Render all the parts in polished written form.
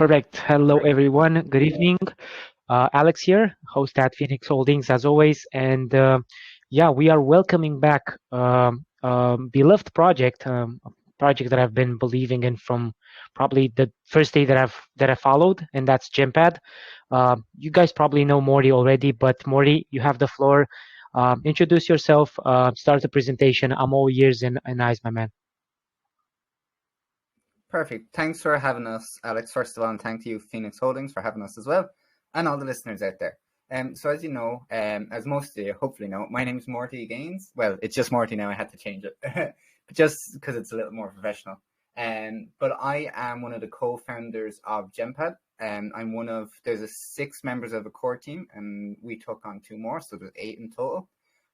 Perfect. Hello, everyone. Good evening. Alex here, host at Phoenix Holdings, as always. And yeah, we are welcoming back beloved project that I've been believing in from probably the first day that I followed, and that's GemPad. You guys probably know Morty already, but Morty, you have the floor. Introduce yourself. Start the presentation. I'm all ears and eyes, my man. Perfect. Thanks for having us, Alex, first of all, and thank you, Phoenix Holdings, for having us as well, and all the listeners out there. So as you know, as most of you hopefully know, my name is Morty Gaines. Well, it's just Morty now. I had to change it just because it's a little more professional. But I am one of the co-founders of GemPad. There's 6 members of the core team, and we took on 2 more, so there's 8 in total.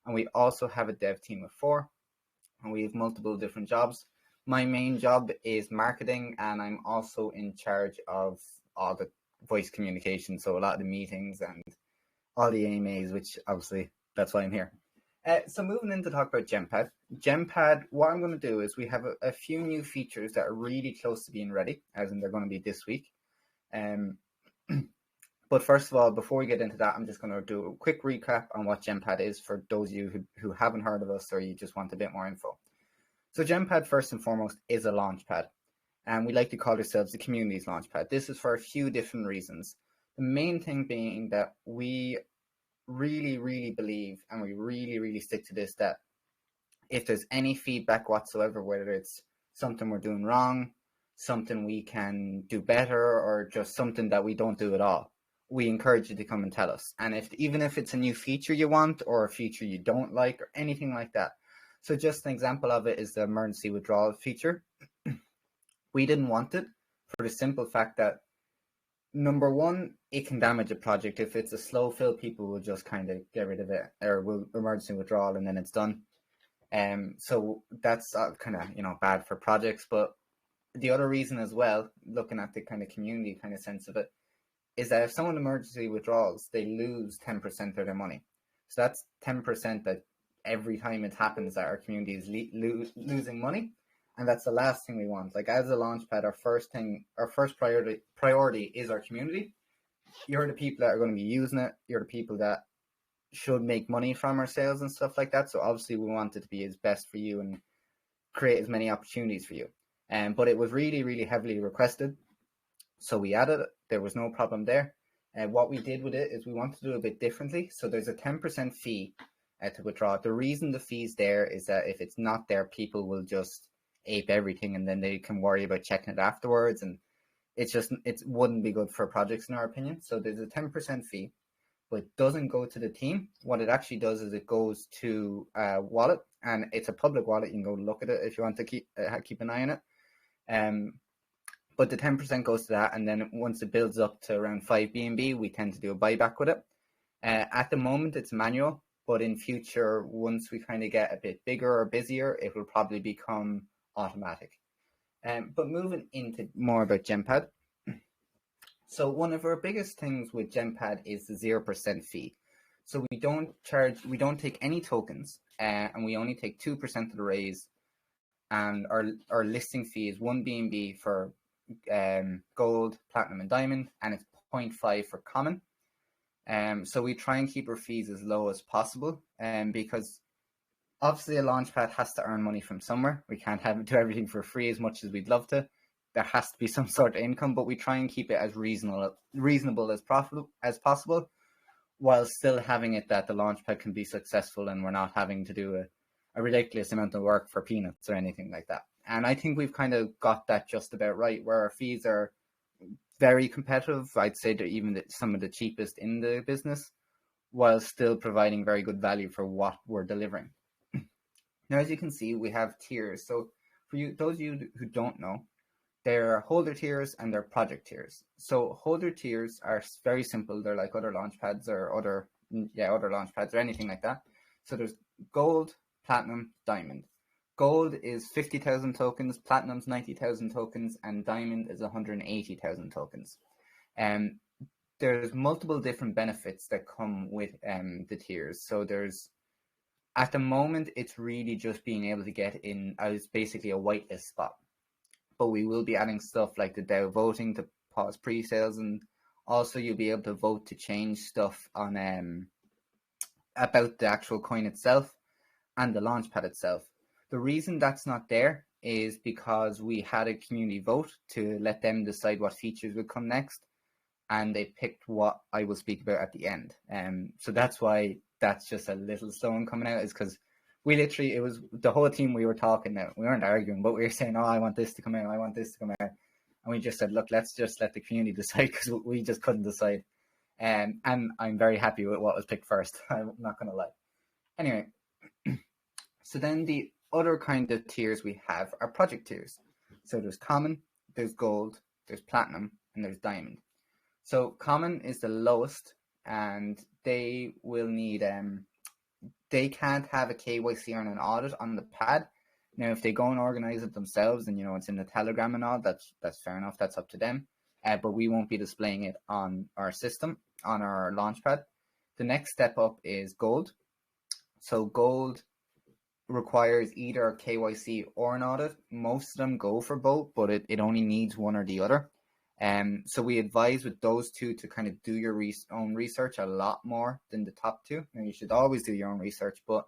And we also have a dev team of 4, and we have multiple different jobs. My main job is marketing, and I'm also in charge of all the voice communication, so a lot of the meetings and all the AMAs, which obviously that's why I'm here. So moving in to talk about GemPad. GemPad, what I'm going to do is we have a few new features that are really close to being ready, as in they're going to be this week. But first of all, before we get into that, I'm just going to do a quick recap on what GemPad is for those of you who haven't heard of us or you just want a bit more info. So GemPad, first and foremost, is a launchpad, and we like to call ourselves the community's launchpad. This is for a few different reasons. The main thing being that we really, really believe, and we really, really stick to this, that if there's any feedback whatsoever, whether it's something we're doing wrong, something we can do better, or just something that we don't do at all, we encourage you to come and tell us. And even if it's a new feature you want or a feature you don't like or anything like that. So just an example of it is the emergency withdrawal feature. We didn't want it for the simple fact that, number one, it can damage a project. If it's a slow fill, people will just kind of get rid of it, or will emergency withdrawal and then it's done. So that's kind of bad for projects. But the other reason as well, looking at the kind of community kind of sense of it, is that if someone emergency withdraws, they lose 10% of their money. So that's 10% that every time it happens that our community is losing money, and that's the last thing we want. Like, as a launchpad, our first priority is our community. You're the people that are going to be using it. You're the people that should make money from our sales and stuff like that. So obviously we want it to be as best for you and create as many opportunities for you. But it was really, really heavily requested, so we added it. There was no problem there. And what we did with it is we wanted to do it a bit differently. So there's a 10% fee to withdraw. The reason the fee's there is that if it's not there, people will just ape everything, and then they can worry about checking it afterwards, and it wouldn't be good for projects in our opinion. So there's a 10% fee, but it doesn't go to the team. What it actually does is it goes to a wallet, and it's a public wallet. You can go look at it if you want to keep an eye on it. But the 10% goes to that, and then once it builds up to around 5 BNB, we tend to do a buyback with it. At the moment, it's manual, but in future, once we kind of get a bit bigger or busier, it will probably become automatic. But moving into more about GemPad. So one of our biggest things with GemPad is the 0% fee. So we don't take any tokens, and we only take 2% of the raise. And our listing fee is 1 BNB for gold, platinum, and diamond, and it's 0.5 for common. So we try and keep our fees as low as possible, because obviously a launchpad has to earn money from somewhere. We can't do everything for free as much as we'd love to. There has to be some sort of income, but we try and keep it as reasonable as possible, while still having it that the launchpad can be successful and we're not having to do a ridiculous amount of work for peanuts or anything like that. And I think we've kind of got that just about right, where our fees are very competitive. I'd say they're even some of the cheapest in the business, while still providing very good value for what we're delivering. Now, as you can see, we have tiers. So for those of you who don't know, there are holder tiers and there are project tiers. So holder tiers are very simple. They're like other launchpads or other launchpads or anything like that. So there's gold, platinum, diamond. Gold is 50,000 tokens, platinum's 90,000 tokens, and diamond is 180,000 tokens. There's multiple different benefits that come with the tiers. So at the moment, it's really just being able to get in as basically a whitelist spot. But we will be adding stuff like the DAO voting to pause pre-sales, and also you'll be able to vote to change stuff on about the actual coin itself and the launchpad itself. The reason that's not there is because we had a community vote to let them decide what features would come next, and they picked what I will speak about at the end. So that's why that's just a little slow in coming out, is because we literally, it was the whole team, we were talking now. We weren't arguing, but we were saying, oh, I want this to come out, I want this to come out. And we just said, look, let's just let the community decide, because we just couldn't decide. And I'm very happy with what was picked first. I'm not going to lie. Anyway, so then the other kind of tiers we have are project tiers. So there's common, there's gold, there's platinum, and there's diamond. So common is the lowest, and they will need they can't have a KYC or an audit on the pad. Now, if they go and organize it themselves, and it's in the Telegram and all, that's fair enough. That's up to them. But we won't be displaying it on our system, on our launchpad. The next step up is gold. So gold requires either a KYC or an audit. Most of them go for both, but it only needs one or the other. So we advise with those two to kind of do your own research a lot more than the top two. Now, you should always do your own research, but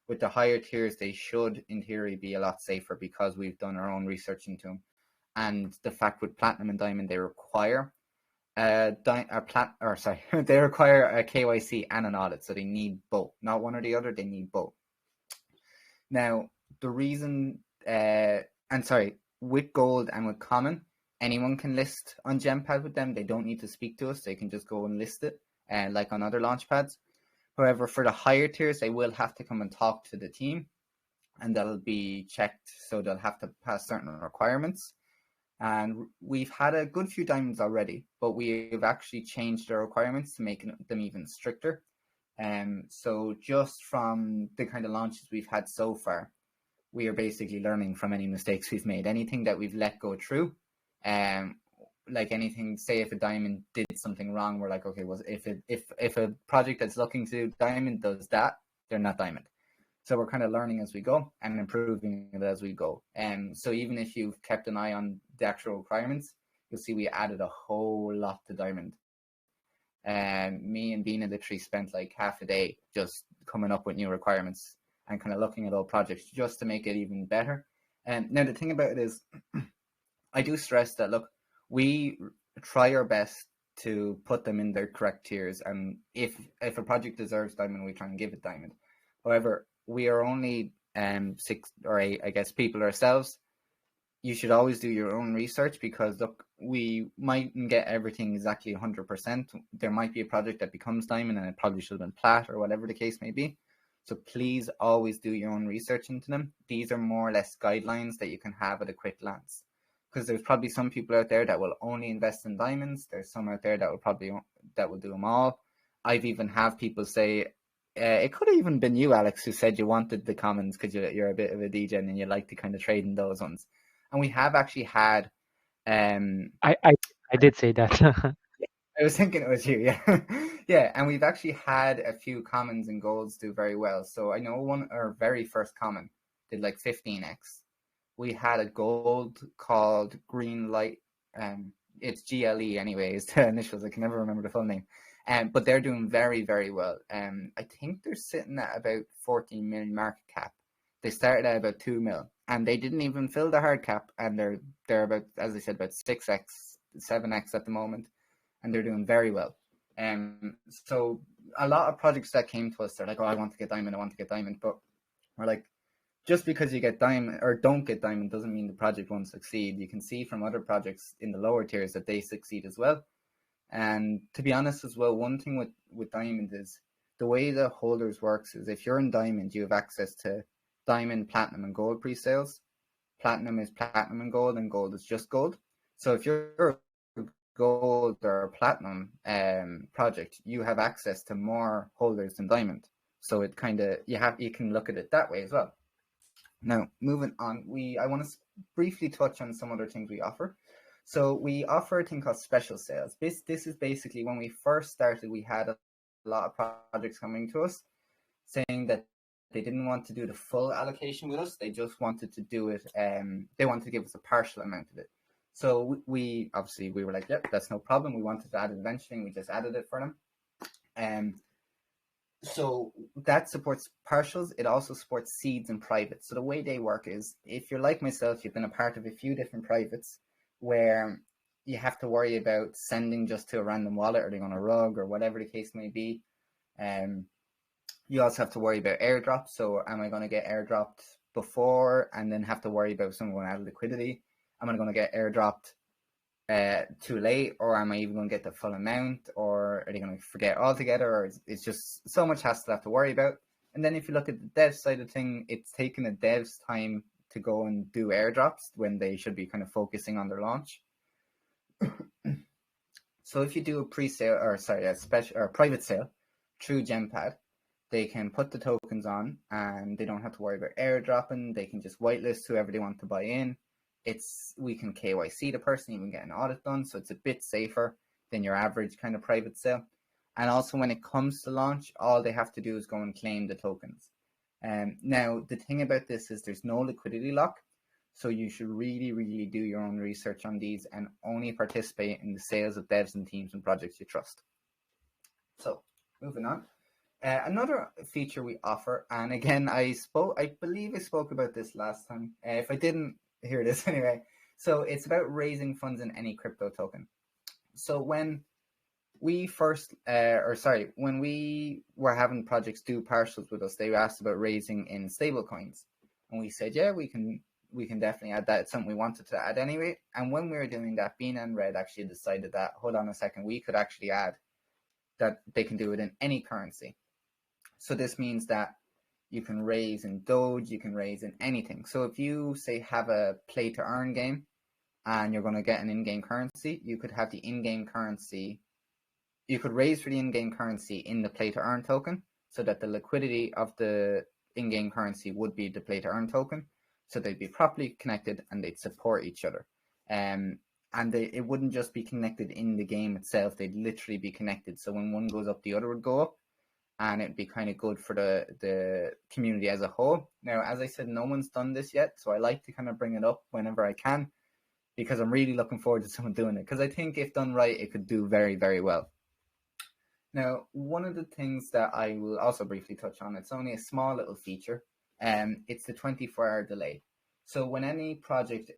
with the higher tiers, they should, in theory, be a lot safer because we've done our own research into them. And the fact with platinum and diamond, they require they require a KYC and an audit, so they need both, not one or the other. They need both. Now, the reason, with gold and with common, anyone can list on GemPad with them. They don't need to speak to us. They can just go and list it, like on other launchpads. However, for the higher tiers, they will have to come and talk to the team, and that'll be checked. So they'll have to pass certain requirements. And we've had a good few diamonds already, but we've actually changed the requirements to make them even stricter. So just from the kind of launches we've had so far, we are basically learning from any mistakes we've made. Anything that we've let go through, like anything, say if a diamond did something wrong, we're like, okay, well, if a project that's looking to do diamond does that, they're not diamond. So we're kind of learning as we go and improving it as we go. So even if you've kept an eye on the actual requirements, you'll see we added a whole lot to diamond. Me and Bina literally spent like half a day just coming up with new requirements and kind of looking at old projects just to make it even better. Now the thing about it is, I do stress that, look, we try our best to put them in their correct tiers, and if a project deserves diamond, we try and give it diamond. However, we are only 6 or 8, I guess, people ourselves. You should always do your own research, because look, we mightn't get everything exactly 100%. There might be a project that becomes diamond and it probably should have been plat, or whatever the case may be. So please always do your own research into them. These are more or less guidelines that you can have at a quick glance, because there's probably some people out there that will only invest in diamonds. There's some out there that will do them all. I've even have people say, it could have even been you, Alex, who said you wanted the commons because you're a bit of a DJ and you like to kind of trade in those ones. And we have actually had. I did say that. I was thinking it was you, yeah. Yeah, and we've actually had a few commons and golds do very well. So I know our very first common did like 15x. We had a gold called Green Light. It's GLE anyways, the initials. I can never remember the full name. But they're doing very, very well. I think they're sitting at about 14 million market cap. They started at about 2 mil, and they didn't even fill the hard cap, and they're about, as I said, about 6x, 7x at the moment, and they're doing very well. So a lot of projects that came to us, they're like, oh, I want to get diamond, but we're like, just because you get diamond or don't get diamond doesn't mean the project won't succeed. You can see from other projects in the lower tiers that they succeed as well. And to be honest as well, one thing with diamond is the way the holders works is, if you're in diamond, you have access to diamond, platinum, and gold pre-sales. Platinum is platinum and gold is just gold. So if you're a gold or a platinum project, you have access to more holders than diamond. So it kind of, you can look at it that way as well. Now, moving on, I want to briefly touch on some other things we offer. So we offer a thing called special sales. This is basically, when we first started, we had a lot of projects coming to us saying that they didn't want to do the full allocation with us. They just wanted to do it. They wanted to give us a partial amount of it. So we obviously we were like, yep, that's no problem. We wanted to add it eventually, and we just added it for them. So that supports partials. It also supports seeds and privates. So the way they work is, if you're like myself, you've been a part of a few different privates where you have to worry about sending just to a random wallet, or they're on a rug, or whatever the case may be. You also have to worry about airdrops. So am I going to get airdropped before and then have to worry about someone going out of liquidity? Am I going to get airdropped too late, or am I even going to get the full amount, or are they going to forget altogether, or it's just so much hassle to have to worry about. And then if you look at the dev side of thing, it's taking a dev's time to go and do airdrops when they should be kind of focusing on their launch. So if you do a pre-sale, or sorry, a special or a private sale through GemPad, they can put the tokens on and they don't have to worry about airdropping. They can just whitelist whoever they want to buy in. We can KYC the person, even get an audit done, so it's a bit safer than your average kind of private sale. And also when it comes to launch, all they have to do is go and claim the tokens. Now the thing about this is there's no liquidity lock, so you should really do your own research on these and only participate in the sales of devs and teams and projects you trust. So moving on. Another feature we offer, and again, I believe I spoke about this last time. If I didn't, here it is anyway. So it's about raising funds in any crypto token. So when we when we were having projects do partials with us, they asked about raising in stable coins, and we said, yeah, we can definitely add that. It's something we wanted to add anyway. And when we were doing that, Bean and Red actually decided that, hold on a second, we could actually add that they can do it in any currency. So this means that you can raise in Doge, you can raise in anything. So if you say have a play to earn game and you're going to get an in-game currency, you could have the in-game currency. You could raise for the in-game currency in the play to earn token, so that the liquidity of the in-game currency would be the play to earn token. So they'd be properly connected and they'd support each other. And it wouldn't just be connected in the game itself, they'd literally be connected. So when one goes up, the other would go up, and it'd be kind of good for the community as a whole. Now, as I said, no one's done this yet, so I like to kind of bring it up whenever I can, because I'm really looking forward to someone doing it, because I think if done right, it could do very, very well. Now, one of the things that I will also briefly touch on, it's only a small little feature, it's the 24-hour delay. So when any project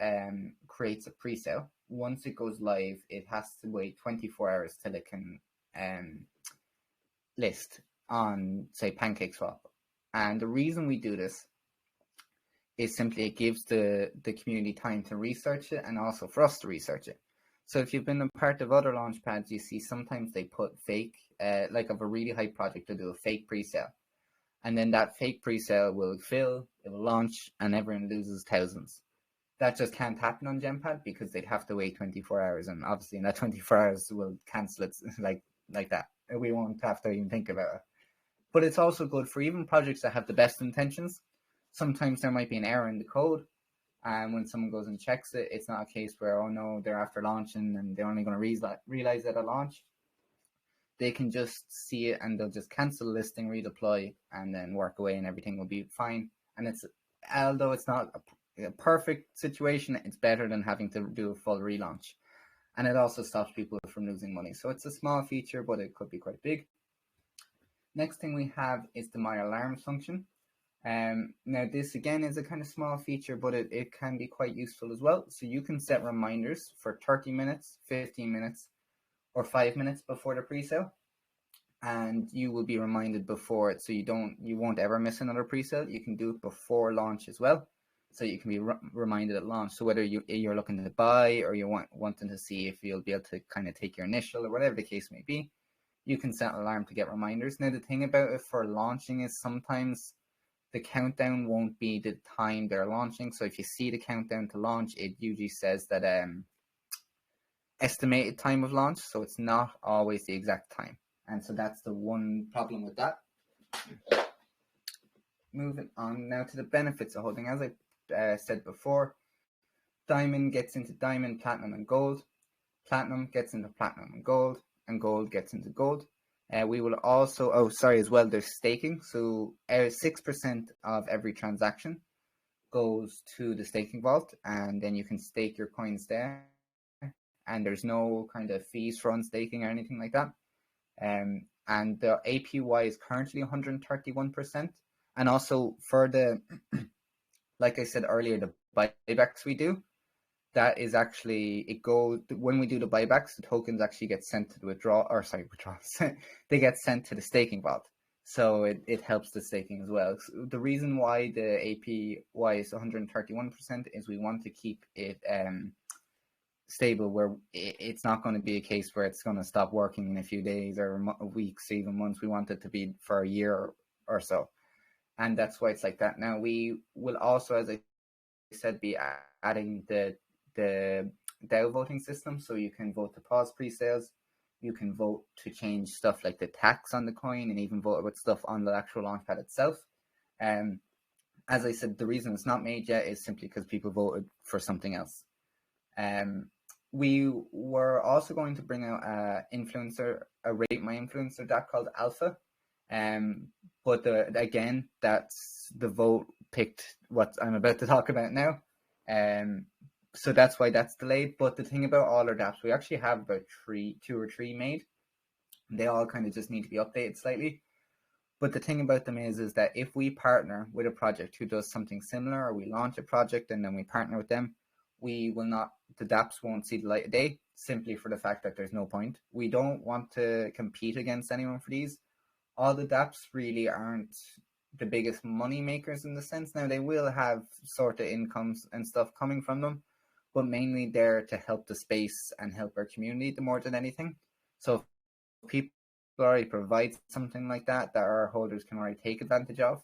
creates a pre-sale, once it goes live, it has to wait 24 hours till it can list on, say, PancakeSwap. And the reason we do this is simply it gives the community time to research it, and also for us to research it. So if you've been a part of other launch pads, you see sometimes they put fake, like of a really hype project, they'll do a fake pre-sale. And then that fake pre-sale will fill, it will launch, and everyone loses thousands. That just can't happen on GemPad, because they'd have to wait 24 hours. And obviously in that 24 hours, we'll cancel it like that. We won't have to even think about it. But it's also good for even projects that have the best intentions. Sometimes there might be an error in the code, and when someone goes and checks it, it's not a case where, oh no, they're after launching and they're only going to realize it at launch. They can just see it and they'll just cancel the listing, redeploy, and then work away, and everything will be fine. And although it's not a perfect situation, it's better than having to do a full relaunch. And it also stops people from losing money. So it's a small feature, but it could be quite big. Next thing we have is the My Alarms function. Now this again is a kind of small feature, but it can be quite useful as well. So you can set reminders for 30 minutes, 15 minutes, or 5 minutes before the pre-sale, and you will be reminded before it, so you won't ever miss another pre-sale. You can do it before launch as well, so you can be reminded at launch. So whether you're looking to buy, or you're wanting to see if you'll be able to kind of take your initial, or whatever the case may be, you can set an alarm to get reminders. Now the thing about it for launching is sometimes the countdown won't be the time they're launching. So if you see the countdown to launch, it usually says that estimated time of launch, so it's not always the exact time. And so that's the one problem with that. Moving on now to the benefits of holding. As I said before, Diamond gets into Diamond, Platinum, and Gold. Platinum gets into Platinum and Gold gets into Gold. We will also, as well, there's staking. So 6% of every transaction goes to the staking vault, and then you can stake your coins there. and there's no kind of fees for unstaking or anything like that. And the APY is currently 131%. And also for the, like I said earlier, the buybacks we do, that is actually, it goes, when we do the buybacks, the tokens actually get sent to the withdrawals, they get sent to the staking vault. So it helps the staking as well. So the reason why the APY is 131% is we want to keep it stable, where it's not going to be a case where it's going to stop working in a few days or weeks, even months. We want it to be for a year or so. And that's why it's like that. Now, we will also, as I said, be adding the DAO voting system. So you can vote to pause pre-sales. You can vote to change stuff like the tax on the coin, and even vote about stuff on the actual launchpad itself. As I said, the reason it's not made yet is simply because people voted for something else. We were also going to bring out a Rate My Influencer DApp called Alpha. But again, that's the vote picked what I'm about to talk about now. So that's why that's delayed. But the thing about all our dApps, we actually have about two or three made. They all kind of just need to be updated slightly. But the thing about them is that if we partner with a project who does something similar, or we launch a project and then we partner with them, we will not, the dApps won't see the light of day, simply for the fact that there's no point. We don't want to compete against anyone for these. All the dApps really aren't the biggest money makers in the sense. Now, they will have sort of incomes and stuff coming from them, but mainly they're to help the space and help our community more than anything. So if people already provide something like that our holders can already take advantage of,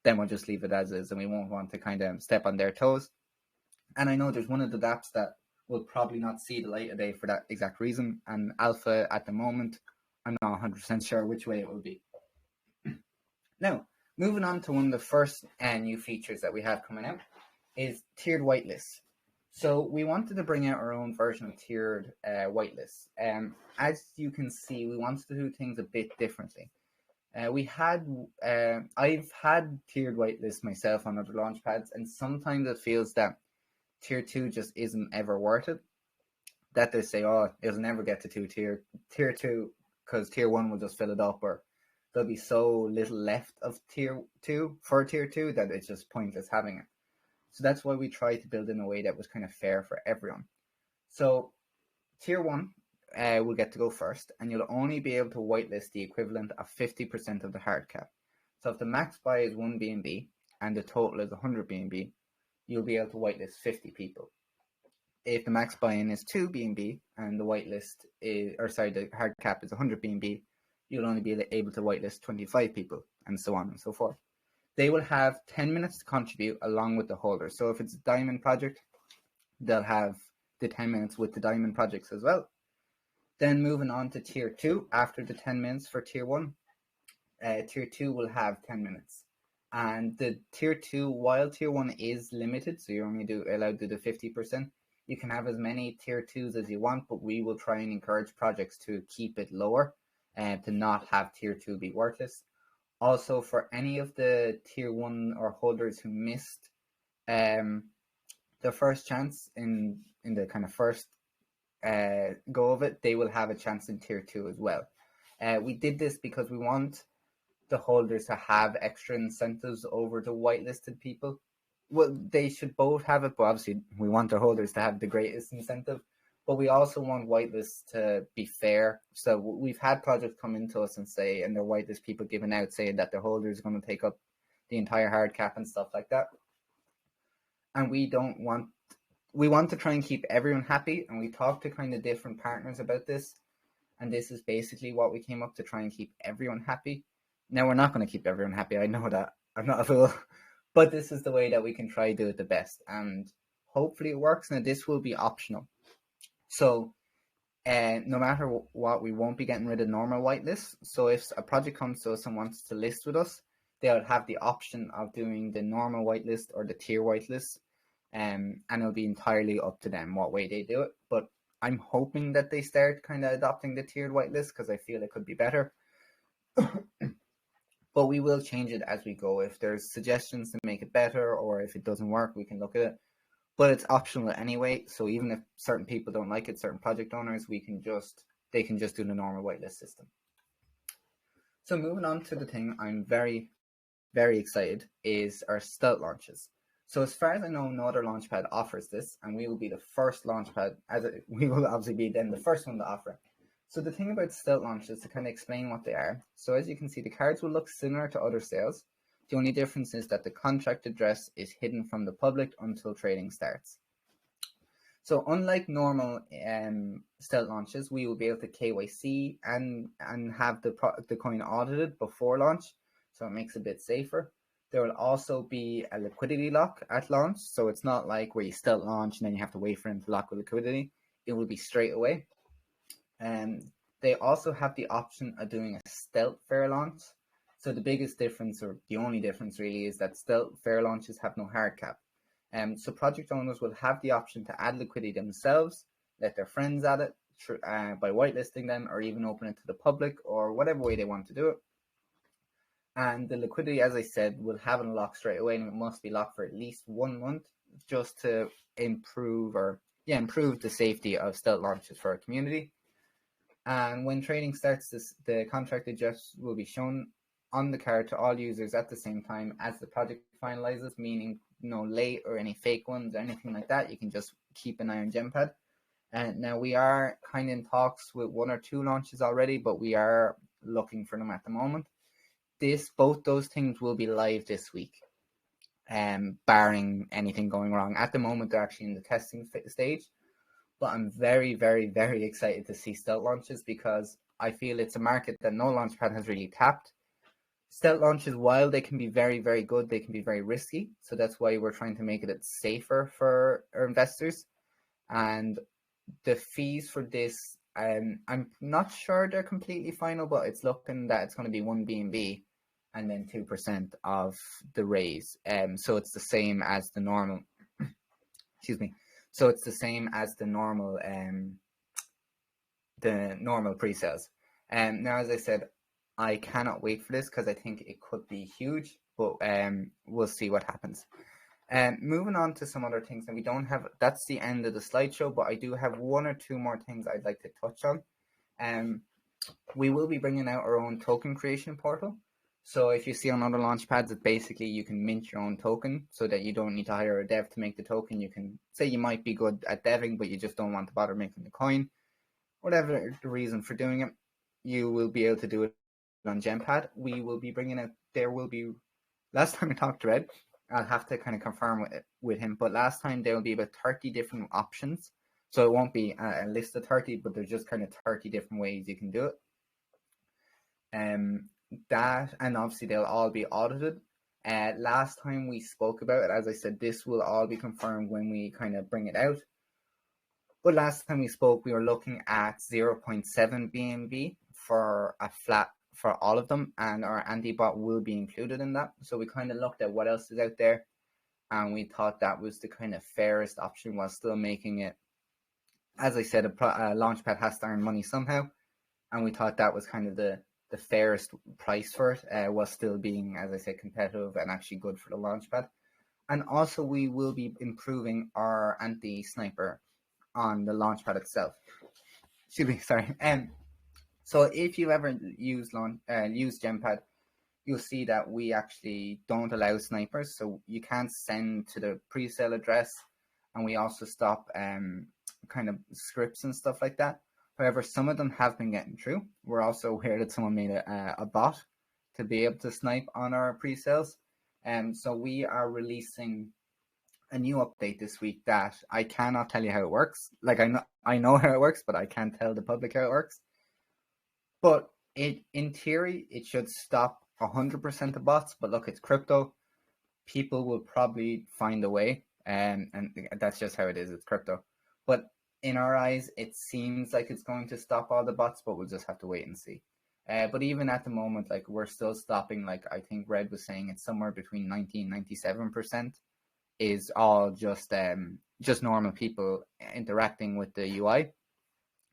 then we'll just leave it as is, and we won't want to kind of step on their toes. And I know there's one of the dApps that will probably not see the light of day for that exact reason, and Alpha at the moment, I'm not 100% sure which way it will be. Now, moving on to one of the first new features that we have coming out is tiered whitelists. So we wanted to bring out our own version of tiered whitelists. As you can see, we wanted to do things a bit differently. I've had tiered whitelists myself on other launchpads, and sometimes it feels that tier 2 just isn't ever worth it. That they say, oh, it'll never get to tier 2 because tier 1 will just fill it up, or there'll be so little left of tier 2 for tier 2 that it's just pointless having it. So that's why we tried to build in a way that was kind of fair for everyone. So tier 1 will get to go first, and you'll only be able to whitelist the equivalent of 50% of the hard cap. So if the max buy is 1 BNB and the total is 100 BNB, you'll be able to whitelist 50 people. If the max buy-in is 2 BNB and the the hard cap is 100 BNB, you'll only be able to whitelist 25 people, and so on and so forth. They will have 10 minutes to contribute along with the holder. So if it's a diamond project, they'll have the 10 minutes with the diamond projects as well. Then moving on to tier 2, after the 10 minutes for tier 1, tier 2 will have 10 minutes. And the tier 2, while tier 1 is limited, so you're only allowed to do the 50%, you can have as many tier 2s as you want, but we will try and encourage projects to keep it lower and to not have tier 2 be worthless. Also, for any of the tier 1 or holders who missed their first chance in the kind of first go of it, they will have a chance in tier 2 as well. We did this because we want the holders to have extra incentives over the whitelisted people. Well, they should both have it, but obviously we want the holders to have the greatest incentive. But we also want whitelists to be fair. So we've had projects come into us and say, and their whitelist people giving out saying that their holders are going to take up the entire hard cap and stuff like that. And we want to try and keep everyone happy. And we talked to kind of different partners about this. And this is basically what we came up to try and keep everyone happy. Now, we're not going to keep everyone happy. I know that. I'm not a fool. But this is the way that we can try to do it the best. And hopefully it works. Now, this will be optional. So no matter what, we won't be getting rid of normal whitelists. So if a project comes to us and wants to list with us, they'll have the option of doing the normal whitelist or the tier whitelist. And it'll be entirely up to them what way they do it. But I'm hoping that they start kind of adopting the tiered whitelist because I feel it could be better. But we will change it as we go. If there's suggestions to make it better, or if it doesn't work, we can look at it. but it's optional anyway. So even if certain people don't like it, certain project owners, they can just do the normal whitelist system. So moving on to the thing I'm very, very excited is our stealth launches. So as far as I know, no other launchpad offers this, and we will be the first launchpad, we will obviously be then the first one to offer it. So the thing about stealth launches, to kind of explain what they are. So as you can see, the cards will look similar to other sales. The only difference is that the contract address is hidden from the public until trading starts. So unlike normal stealth launches, we will be able to KYC and have the coin audited before launch, so it makes it a bit safer. There will also be a liquidity lock at launch, so it's not like where you stealth launch and then you have to wait for them to lock with liquidity. It will be straight away. They also have the option of doing a stealth fair launch. So the biggest difference, or the only difference really, is that stealth fair launches have no hard cap. So project owners will have the option to add liquidity themselves, let their friends add it by whitelisting them, or even open it to the public, or whatever way they want to do it. And the liquidity, as I said, will have a lock straight away, and it must be locked for at least 1 month, just to improve the safety of stealth launches for our community. And when trading starts, the contract address will be shown on the card to all users at the same time as the project finalizes, meaning no late or any fake ones or anything like that. You can just keep an eye on GemPad. And now we are kind of in talks with 1 or 2 launches already, but we are looking for them at the moment. Both those things will be live this week, barring anything going wrong. At the moment, they're actually in the testing stage, but I'm very, very, very excited to see stealth launches, because I feel it's a market that no launchpad has really tapped. Stealth launches, while they can be very, very good, they can be very risky. So that's why we're trying to make it safer for our investors. And the fees for this, I'm not sure they're completely final, but it's looking that it's going to be 1 BNB and then 2% of the raise. So it's the same as the normal. Excuse me. So it's the same as the normal pre-sales. Now, as I said, I cannot wait for this because I think it could be huge, but we'll see what happens. Moving on to some other things, and we don't have, that's the end of the slideshow, but I do have 1 or 2 more things I'd like to touch on. We will be bringing out our own token creation portal. So if you see on other launchpads, it's basically you can mint your own token so that you don't need to hire a dev to make the token. You can say you might be good at deving, but you just don't want to bother making the coin. Whatever the reason for doing it, you will be able to do it on GemPad. We will be bringing out, last time I talked to Red, I'll have to kind of confirm with him, but last time there will be about 30 different options. So it won't be a list of 30, but there's just kind of 30 different ways you can do it. That, and obviously they'll all be audited. Last time we spoke about it, as I said, this will all be confirmed when we kind of bring it out. But last time we spoke, we were looking at 0.7 BNB for a flat for all of them, and our anti-bot will be included in that. So we kind of looked at what else is out there, and we thought that was the kind of fairest option while still making it, as I said, a launchpad has to earn money somehow, and we thought that was kind of the fairest price for it, while still being, as I said, competitive and actually good for the launchpad. And also we will be improving our anti-sniper on the launchpad itself. Excuse me, sorry. So if you ever use GemPad, you'll see that we actually don't allow snipers, so you can't send to the pre-sale address, and we also stop kind of scripts and stuff like that. However, some of them have been getting through. We're also aware that someone made a bot to be able to snipe on our pre-sales. So we are releasing a new update this week that I cannot tell you how it works. Like I know how it works, but I can't tell the public how it works. But in theory, it should stop 100% of bots. But look, it's crypto. People will probably find a way, and that's just how it is. It's crypto. But in our eyes, it seems like it's going to stop all the bots, but we'll just have to wait and see. But even at the moment, like, we're still stopping, like, I think Red was saying it's somewhere between 90 and 97% is all just normal people interacting with the UI.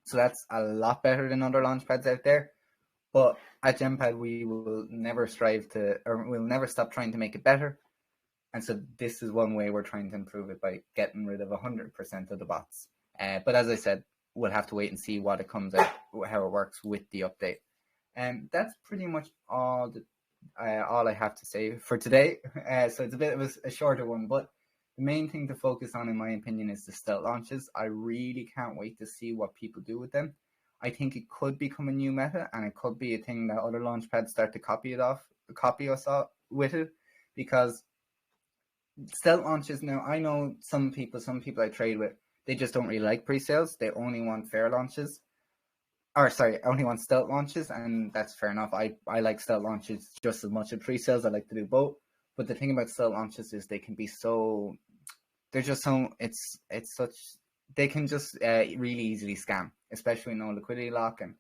So that's a lot better than other launchpads out there. But at GemPad, we will never strive to, or we'll never stop trying to make it better. And so this is one way we're trying to improve it by getting rid of 100% of the bots. But as I said, we'll have to wait and see what it comes out, how it works with the update. And that's pretty much all I have to say for today. So it's a bit of a shorter one, but the main thing to focus on, in my opinion, is the stealth launches. I really can't wait to see what people do with them. I think it could become a new meta, and it could be a thing that other launchpads start to copy us off with it, because stealth launches now. I know some people I trade with, they just don't really like pre-sales. They only want fair launches, or sorry, I only want stealth launches, and that's fair enough. I like stealth launches just as much as pre-sales. I like to do both. But the thing about stealth launches is they can be so, they're just so, it's such, they can just really easily scam, especially no liquidity lock and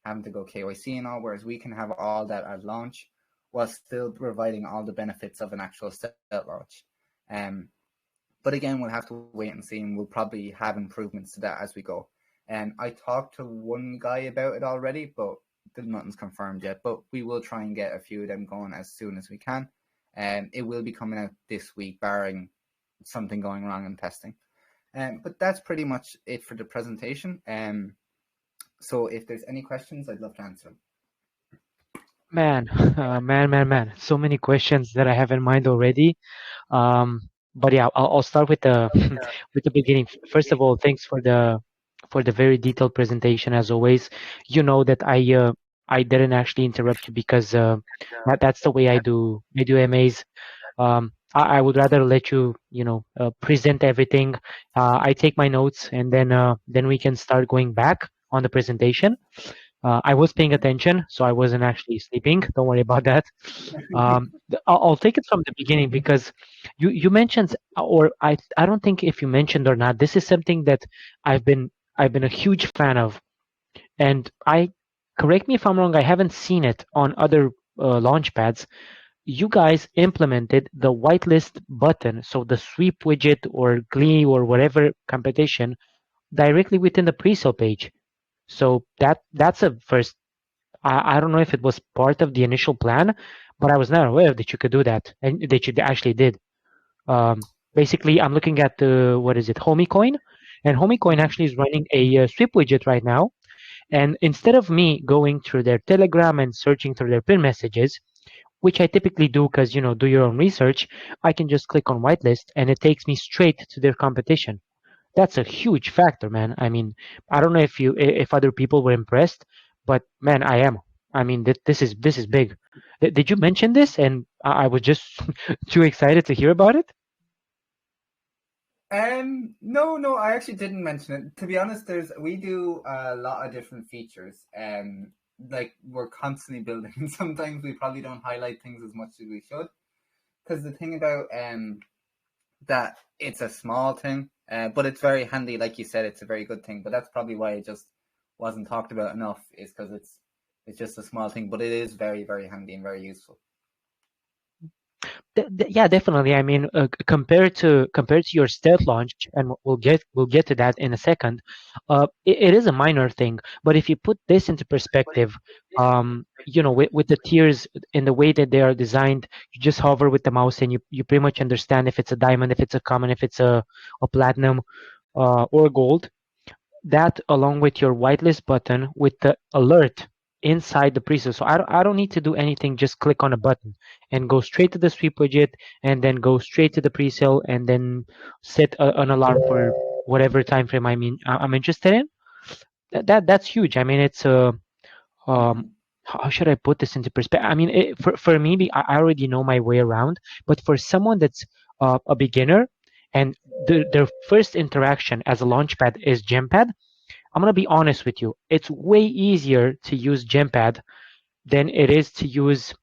having to go KYC and all, whereas we can have all that at launch while still providing all the benefits of an actual stealth launch. But again, we'll have to wait and see, and we'll probably have improvements to that as we go. And I talked to one guy about it already, but nothing's confirmed yet. But we will try and get a few of them going as soon as we can. It will be coming out this week, barring something going wrong in testing. But that's pretty much it for the presentation. So if there's any questions, I'd love to answer them. Man, man. So many questions that I have in mind already. But yeah, I'll start with the with the beginning. First of all, thanks for the very detailed presentation as always. You know that I didn't actually interrupt you because that's the way I do MAs. I would rather let you present everything. I take my notes, and then we can start going back on the presentation. I was paying attention, so I wasn't actually sleeping. Don't worry about that. I'll take it from the beginning because you mentioned, or I don't think if you mentioned or not. This is something that I've been I've been a huge fan of, and correct me if I'm wrong. I haven't seen it on other launch pads. You guys implemented the whitelist button, so the sweep widget or Glee or whatever competition directly within the pre-sale page. So that's a first. I don't know if it was part of the initial plan, but I was not aware that you could do that, and that you actually did. Basically, I'm looking at the, what is it, HomieCoin, and HomieCoin actually is running a sweep widget right now. And instead of me going through their Telegram and searching through their pin messages, which I typically do because do your own research, I can just click on whitelist and it takes me straight to their competition. That's a huge factor, man. I mean, I don't know if other people were impressed, but man, I am. I mean, this is big. Did you mention this? And I was just too excited to hear about it. No, I actually didn't mention it. To be honest, we do a lot of different features. Like we're constantly building, and sometimes we probably don't highlight things as much as we should. Because the thing about that it's a small thing, but it's very handy. Like you said, it's a very good thing. But that's probably why it just wasn't talked about enough. Is because it's just a small thing, but it is very, very handy and very useful. Yeah, definitely. I mean, compared to your stealth launch, and we'll get to that in a second. It is a minor thing, but if you put this into perspective, with the tiers in the way that they are designed, you just hover with the mouse and you pretty much understand if it's a diamond, if it's a common, if it's a platinum, or gold. That along with your whitelist button with the alert inside the preset. So I don't need to do anything, just click on a button and go straight to the sweep widget and then go straight to the pre-sale and then set an alarm for whatever time frame I'm interested in. That's huge. I mean, it's um how should I put this into perspective? I mean, for me, I already know my way around, but for someone that's a beginner and their first interaction as a launchpad is GemPad, I'm gonna be honest with you. It's way easier to use GemPad than it is to use,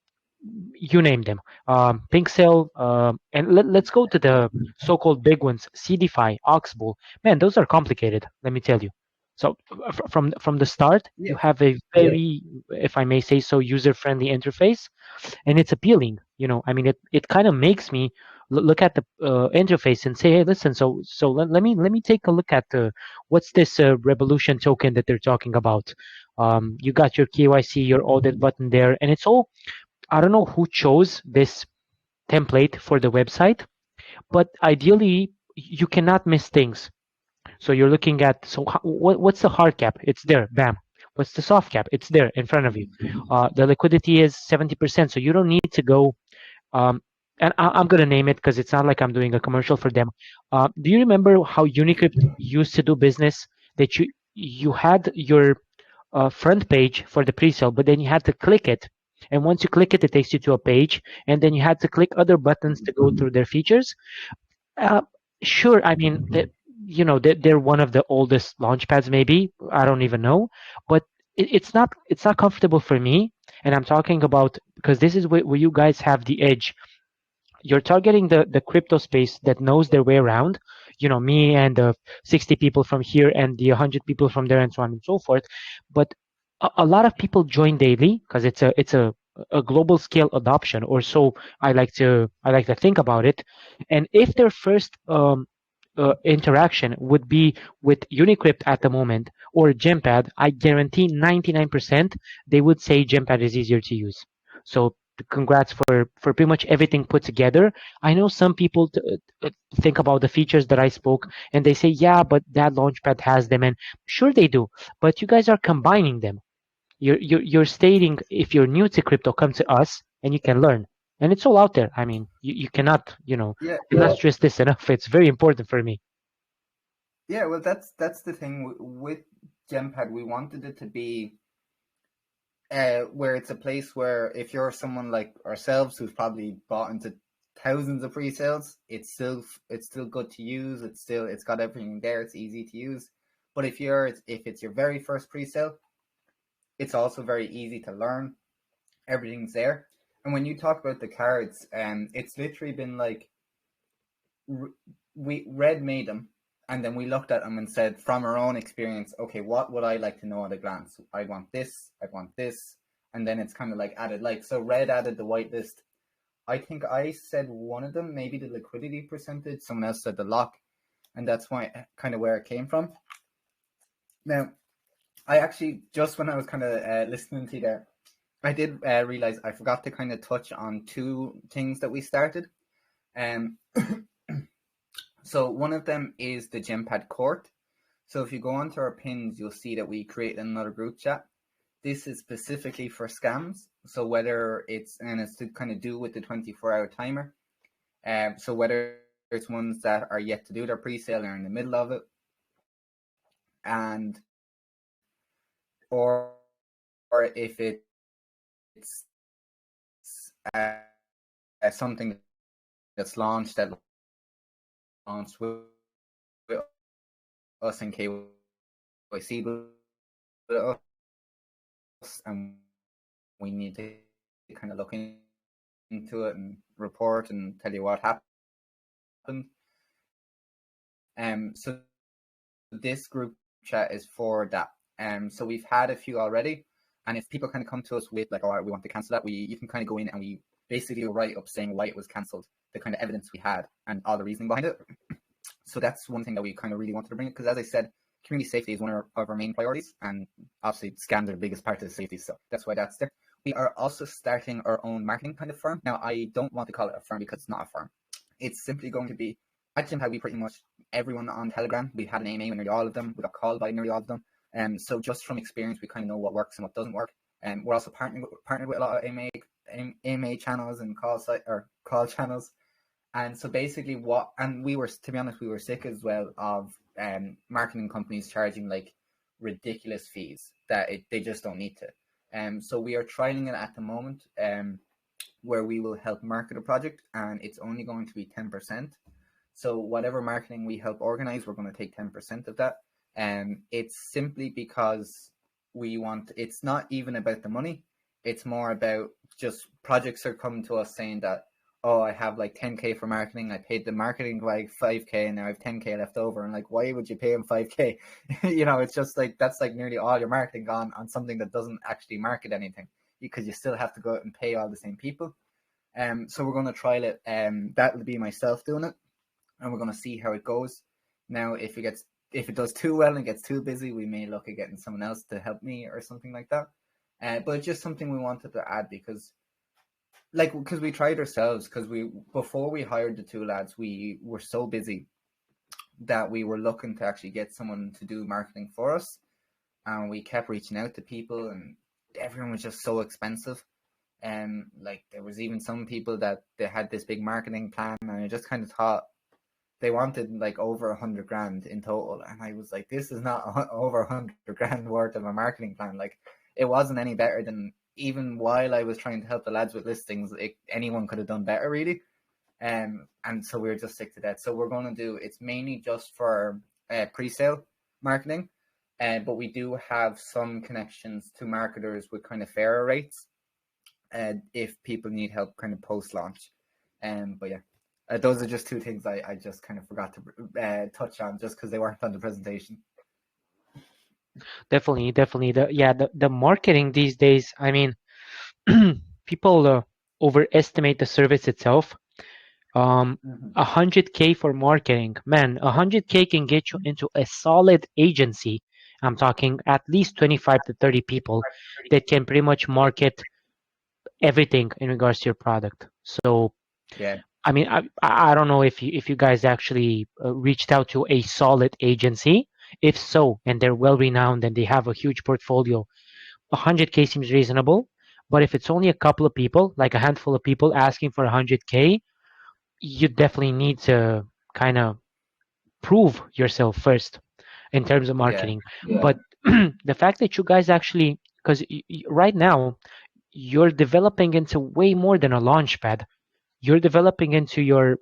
you name them, Pinkcell, and let's go to the so-called big ones, CDFI, Oxbow. Man, those are complicated. Let me tell you. So from the start, you Yeah. have a very, if I may say so, user-friendly interface, and it's appealing. I mean, it kind of makes me look at the interface and say, hey, listen, so let me take a look at what's this revolution token that they're talking about. You got your KYC, your audit button there, and it's all, I don't know who chose this template for the website, But ideally, you cannot miss things. So you're looking at, so what's the hard cap? It's there, bam. What's the soft cap? It's there in front of you. The liquidity is 70%, so you don't need to go. Um, and I'm gonna name it because it's not like I'm doing a commercial for them. Do you remember how Unicrypt used to do business? That you had your front page for the pre-sale, but then you had to click it. And once you click it, it takes you to a page, and then you had to click other buttons to go through their features. Uh, sure, I mean, they're one of the oldest launchpads, maybe. I don't even know, but it's not comfortable for me. And I'm talking about, because this is where you guys have the edge. You're targeting the crypto space that knows their way around, me and the 60 people from here and the 100 people from there, and so on and so forth. But a lot of people join daily because it's a global scale adoption, or so I like to think about it. And if their first interaction would be with Unicrypt at the moment, or GemPad, I guarantee 99% they would say GemPad is easier to use. So congrats for pretty much everything put together. I know some people think about the features that I spoke, and they say, yeah, but that launchpad has them, and sure they do, but you guys are combining them. You're stating, if you're new to crypto, come to us and you can learn, and it's all out there. I mean, you cannot Yeah, cannot stress this enough. It's very important for me. yeah. Well, that's the thing with GemPad. We wanted it to be where it's a place where if you're someone like ourselves who's probably bought into thousands of pre-sales, it's still good to use. It's got everything there. It's easy to use. But if it's your very first pre-sale, it's also very easy to learn. Everything's there. And when you talk about the cards, it's literally been like we Red made them, and then we looked at them and said from our own experience, okay, what would I like to know at a glance? I want this, I want this, and then it's kind of like added, like, so Red added the whitelist. I think I said one of them, maybe the liquidity percentage. Someone else said the lock, and that's why kind of where it came from. Now, I actually, just when I was kind of listening to you there, I did realize I forgot to kind of touch on two things that we started. Um, so one of them is the GemPad court. So if you go onto our pins, you'll see that we created another group chat. This is specifically for scams. So it's to kind of do with the 24-hour timer. So whether it's ones that are yet to do their pre-sale or in the middle of it, and or if it's something that's launched with us in KYC with us, and we need to kind of look into it and report and tell you what happened. So this group chat is for that. So we've had a few already, and if people kind of come to us with like, oh, we want to cancel that, you can kind of go in and we basically write up saying why it was cancelled, the kind of evidence we had, and all the reasoning behind it. So that's one thing that we kind of really wanted to bring it, because as I said, community safety is one of our main priorities, and obviously scams are the biggest part of the safety, so that's why that's there. We are also starting our own marketing kind of firm. Now, I don't want to call it a firm because it's not a firm. It's simply going to be, at GemPad, we pretty much, everyone on Telegram, we had an AMA with nearly all of them, we got called by nearly all of them. So just from experience, we kind of know what works and what doesn't work. And we're also partnered with a lot of AMA channels and call channels. And so basically to be honest, we were sick as well of marketing companies charging like ridiculous fees that they just don't need to. So we are trialing it at the moment, where we will help market a project, and it's only going to be 10%. So whatever marketing we help organize, we're going to take 10% of that. It's simply because it's not even about the money. It's more about just projects are coming to us saying that, oh, I have like 10K for marketing. I paid the marketing like 5K, and now I have 10K left over. And like, why would you pay him 5K? It's just like, that's like nearly all your marketing gone on something that doesn't actually market anything, because you still have to go out and pay all the same people. So we're going to trial it. That'll be myself doing it, and we're going to see how it goes. Now, if it does too well and gets too busy, we may look at getting someone else to help me or something like that. But it's just something we wanted to add, because like because we tried ourselves because we before we hired the two lads, we were so busy that we were looking to actually get someone to do marketing for us, and we kept reaching out to people, and everyone was just so expensive. And like there was even some people that they had this big marketing plan, and I just kind of thought they wanted like over 100 grand in total, and I was like, this is not over 100 grand worth of a marketing plan. Like it wasn't any better than even while I was trying to help the lads with listings, anyone could have done better really. And so we were just sick to death. So we're going to do it's mainly just for pre-sale marketing, but we do have some connections to marketers with kind of fairer rates, if people need help kind of post launch. But yeah, those are just two things I just kind of forgot to touch on just because they weren't on the presentation. Definitely. The marketing these days. I mean, people overestimate the service itself. Mm-hmm. 100K for marketing, man. 100K can get you into a solid agency. I'm talking at least 25 to 30 people that can pretty much market everything in regards to your product. So, Yeah, I mean, I don't know if you guys actually reached out to a solid agency. If so, and they're well renowned and they have a huge portfolio, 100K seems reasonable. But if it's only a couple of people, like a handful of people asking for 100K, you definitely need to kind of prove yourself first in terms of yeah, marketing. But the fact that you guys actually, because right now you're developing into way more than a launch pad. You're developing into your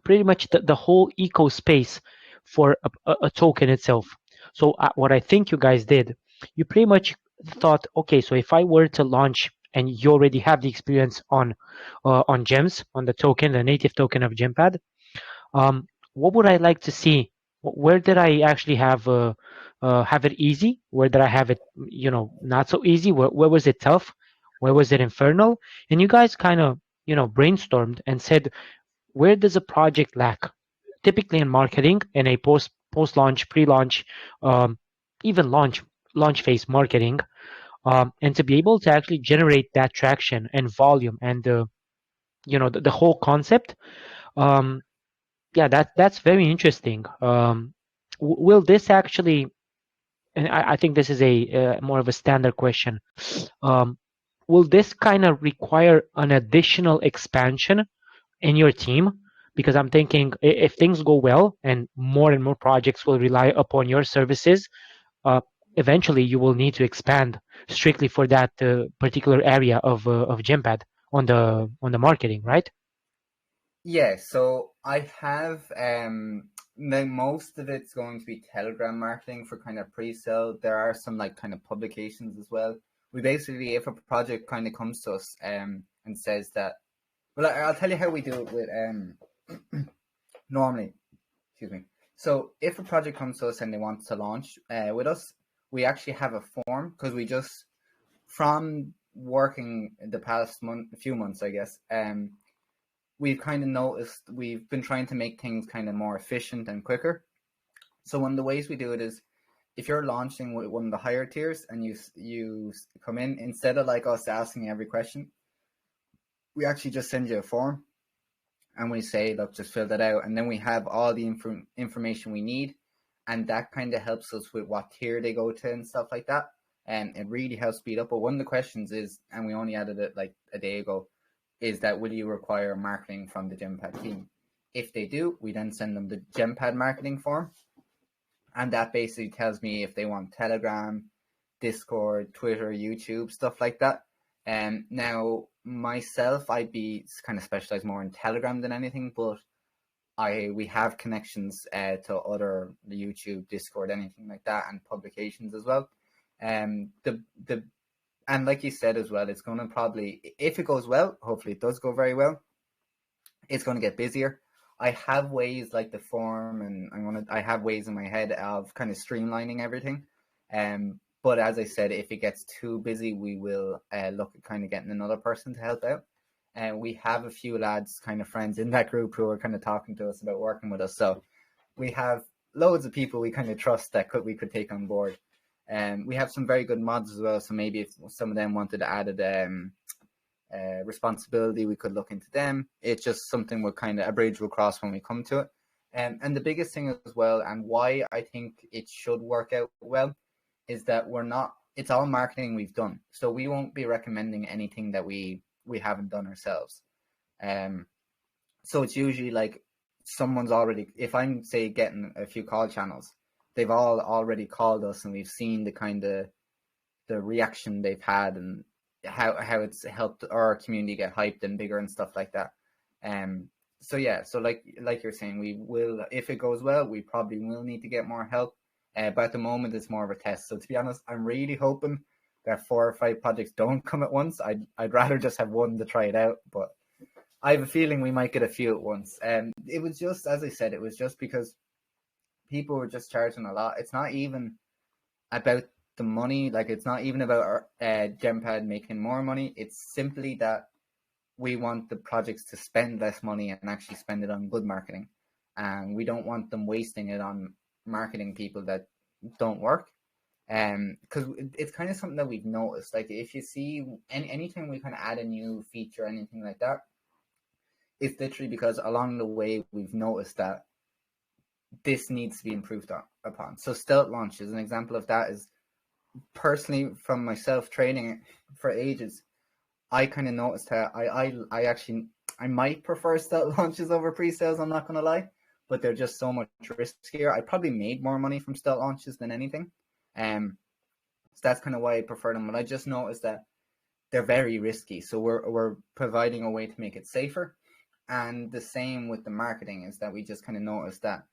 pretty much the whole eco space for a token itself. So what I think you guys did, you pretty much thought, okay, so if I were to launch and you already have the experience on gems, on the token, the native token of GemPad, what would I like to see? Where did I actually have it easy? Where did I have it, not so easy? Where was it tough? Where was it infernal? And you guys kind of, brainstormed and said, where does a project lack? Typically in marketing, in a post launch, pre launch, um, even launch phase marketing, and to be able to actually generate that traction and volume and the whole concept. Um, yeah, that's very interesting. Will this actually? And I think this is a more of a standard question. Um, will this kind of require an additional expansion in your team? Because I'm thinking if things go well and more projects will rely upon your services, uh, eventually you will need to expand strictly for that particular area of GemPad on the marketing, right? yeah. So I have now most of it's going to be Telegram marketing for kind of pre-sale. There are some like kind of publications as well. We basically, if a project kind of comes to us and says that, well, I'll tell you how we do it with normally. Excuse me. So if a project comes to us and they want to launch with us, we actually have a form because we just from working the past few months, I guess, we've kind of noticed we've been trying to make things kind of more efficient and quicker. So one of the ways we do it is if you're launching with one of the higher tiers and you come in, instead of like us asking every question, we actually just send you a form and we say, look, just fill that out, and then we have all the information we need, and that kind of helps us with what tier they go to and stuff like that, and it really helps speed up. But one of the questions is, and we only added it like a day ago, is that will you require marketing from the GemPad team? If they do, we then send them the GemPad marketing form, and that basically tells me if they want Telegram, Discord, Twitter, YouTube, stuff like that. Now myself, I'd be kind of specialized more in Telegram than anything, but we have connections to other YouTube, Discord, anything like that, and publications as well. The and like you said as well, it's going to probably, if it goes well, hopefully it does go very well, it's going to get busier. I have ways like the form, and I have ways in my head of kind of streamlining everything. But as I said, if it gets too busy, we will look at kind of getting another person to help out. And we have a few lads, kind of friends in that group, who are kind of talking to us about working with us. So we have loads of people we kind of trust that we could take on board. We have some very good mods as well. So maybe if some of them wanted to add responsibility, we could look into them. It's just something we're kind of a bridge we'll cross when we come to it. And the biggest thing as well, and why I think it should work out well, is that we're not. It's all marketing we've done, so we won't be recommending anything that we haven't done ourselves. Um, so it's usually like someone's already. If I'm say getting a few call channels, they've all already called us, and we've seen the kind of the reaction they've had and how it's helped our community get hyped and bigger and stuff like that. Um, so yeah, so like you're saying, we will, if it goes well, we probably will need to get more help. But at the moment, it's more of a test. So to be honest, I'm really hoping that 4 or 5 projects don't come at once. I'd rather just have one to try it out, but I have a feeling we might get a few at once. And it was just, as I said, it was just because people were just charging a lot. It's not even about the money. Like, it's not even about our, GemPad making more money. It's simply that we want the projects to spend less money and actually spend it on good marketing. And we don't want them wasting it on marketing people that don't work. Because it's kind of something that we've noticed. Like, if you see anytime we kind of add a new feature or anything like that, it's literally because along the way we've noticed that this needs to be improved upon. So stealth launch is an example of that. Is personally from myself training for ages, I kind of noticed how I actually I might prefer stealth launches over pre-sales. I'm not gonna lie, but they're just so much riskier. I probably made more money from stealth launches than anything, so that's kind of why I prefer them. But I just noticed that they're very risky, so we're providing a way to make it safer. And the same with the marketing is that we just kind of noticed that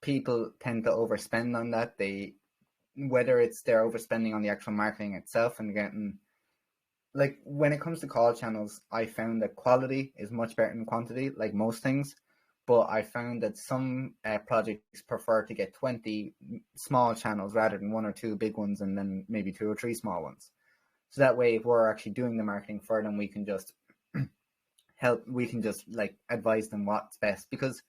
people tend to overspend on that. They, whether it's they're overspending on the actual marketing itself and getting, like, when it comes to call channels, I found that quality is much better than quantity, like most things. But I found that some projects prefer to get 20 small channels rather than 1 or 2 big ones and then maybe 2 or 3 small ones. So that way, if we're actually doing the marketing for them, we can just help, we can just like advise them what's best, because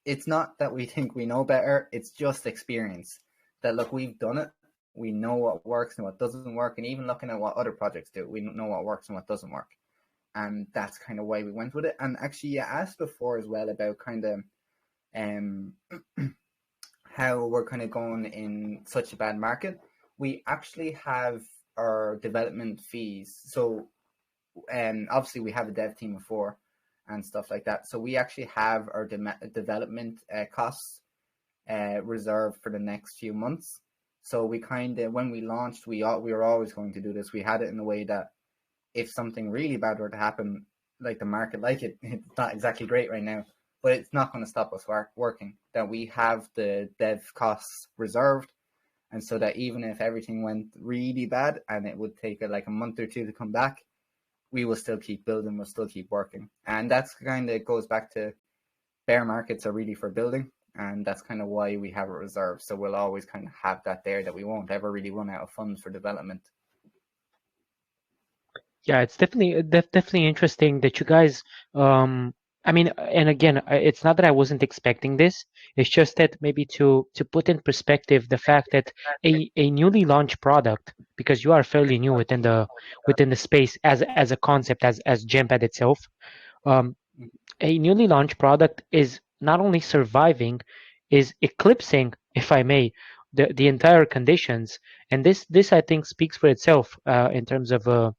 it's not that we think we know better, it's just experience. That, look, we've done it, we know what works and what doesn't work, and even looking at what other projects do, we know what works and what doesn't work. And that's kind of why we went with it. And actually, you asked before as well about kind of um how we're kind of going in such a bad market. We actually have our development fees. So obviously we have a dev team of 4 and stuff like that. So we actually have our development costs reserved for the next few months. So we kind of, when we launched, we were always going to do this. We had it in a way that if something really bad were to happen, like the market, like it's not exactly great right now, but it's not going to stop us working. That we have the dev costs reserved, and so that even if everything went really bad and it would take like a month or 2 to come back, we will still keep building, we'll still keep working. And that's kind of goes back to bear markets are really for building. And that's kind of why we have a reserve. So we'll always kind of have that there, that we won't ever really run out of funds for development. Yeah, it's definitely definitely interesting that you guys. I mean, and again, it's not that I wasn't expecting this. It's just that maybe to put in perspective the fact that a newly launched product, because you are fairly new within the space as a concept as GemPad itself, um, a newly launched product is not only surviving, is eclipsing, if I may, the entire conditions. And this I think speaks for itself in terms of the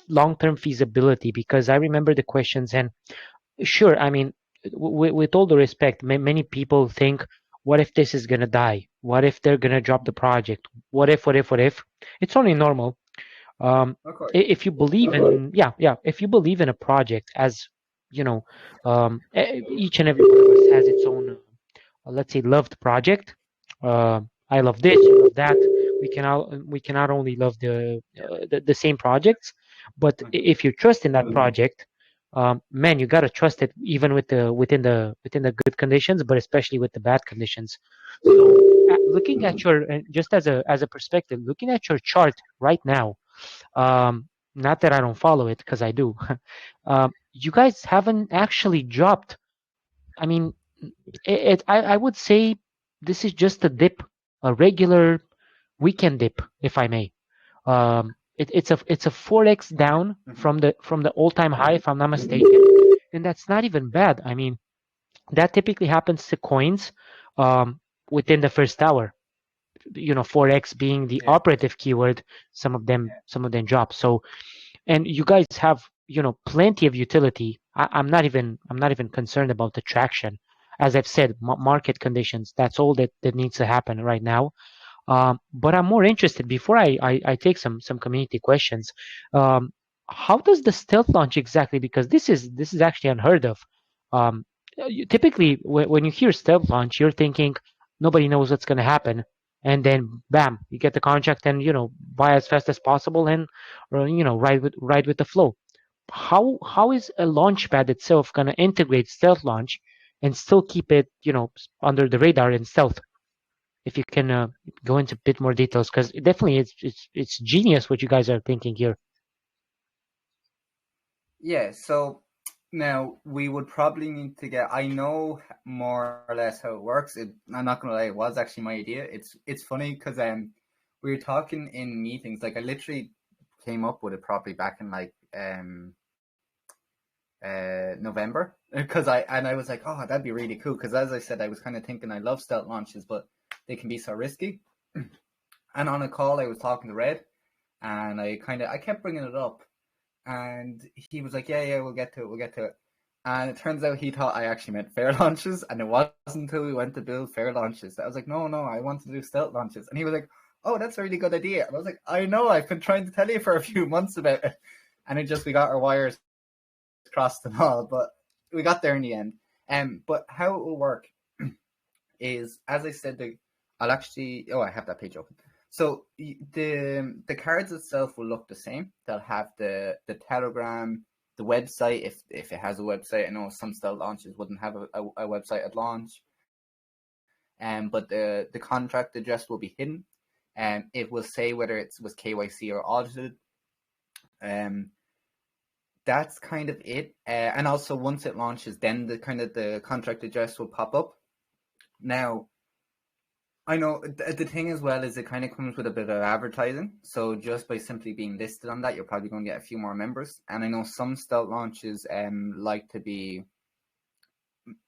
long-term feasibility, because I remember the questions. And sure, I mean, with all the respect, many people think, what if this is going to die? What if they're going to drop the project? What if? It's only normal. um, Of course. if you believe in, yeah, if you believe in a project, as you know, each and every one of us has its own, let's say, loved project. I love this, you love that. We cannot only love the same projects, but Mm-hmm. if you trust in that project, man, you gotta trust it even within the good conditions, but especially with the bad conditions. So, looking at your, just as a perspective, looking at your chart right now, not that I don't follow it, because I do. You guys haven't actually dropped. I mean, I would say this is just a dip, a regular weekend dip, if I may. it's a 4x down Mm-hmm. from the all-time high, if I'm not mistaken, and that's not even bad. I mean, that typically happens to coins um, within the first hour. 4x being the Yeah. operative keyword. Some of them drop. So, and you guys have plenty of utility. I'm not even concerned about the traction. As I've said, market conditions. That's all that needs to happen right now. But I'm more interested, before I take some community questions. Um, how does the stealth launch exactly? Because this is actually unheard of. Typically, when you hear stealth launch, you're thinking nobody knows what's going to happen, and then bam, you get the contract and buy as fast as possible and or, ride with the flow. How is a launchpad itself going to integrate stealth launch and still keep it under the radar in stealth? If you can go into a bit more details, because definitely it's genius what you guys are thinking here. Yeah, so now we would probably need to get. I know more or less how it works. I'm not gonna lie, it was actually my idea. It's funny because we were talking in meetings. Like I literally came up with it probably back in like November because I was like, oh, that'd be really cool. Because as I said, I was kind of thinking I love stealth launches, but they can be so risky. And on a call, I was talking to Red, and I kept bringing it up, and he was like, yeah, we'll get to it, And it turns out he thought I actually meant fair launches, and it wasn't until we went to build fair launches that I was like, no, I want to do stealth launches. And he was like, oh, that's a really good idea. And I was like, I know, I've been trying to tell you for a few months about it. And we got our wires crossed and all, but we got there in the end. But how it will work is, as I said, I'll actually, oh, I have that page open. So the cards itself will look the same. They'll have the Telegram, the website, if it has a website. I know some stealth launches wouldn't have a website at launch. But the contract address will be hidden. It will say whether it was KYC or audited. That's kind of it. And also once it launches, then the contract address will pop up. Now, I know the thing as well is it kind of comes with a bit of advertising. So just by simply being listed on that, you're probably going to get a few more members. And I know some stealth launches like to be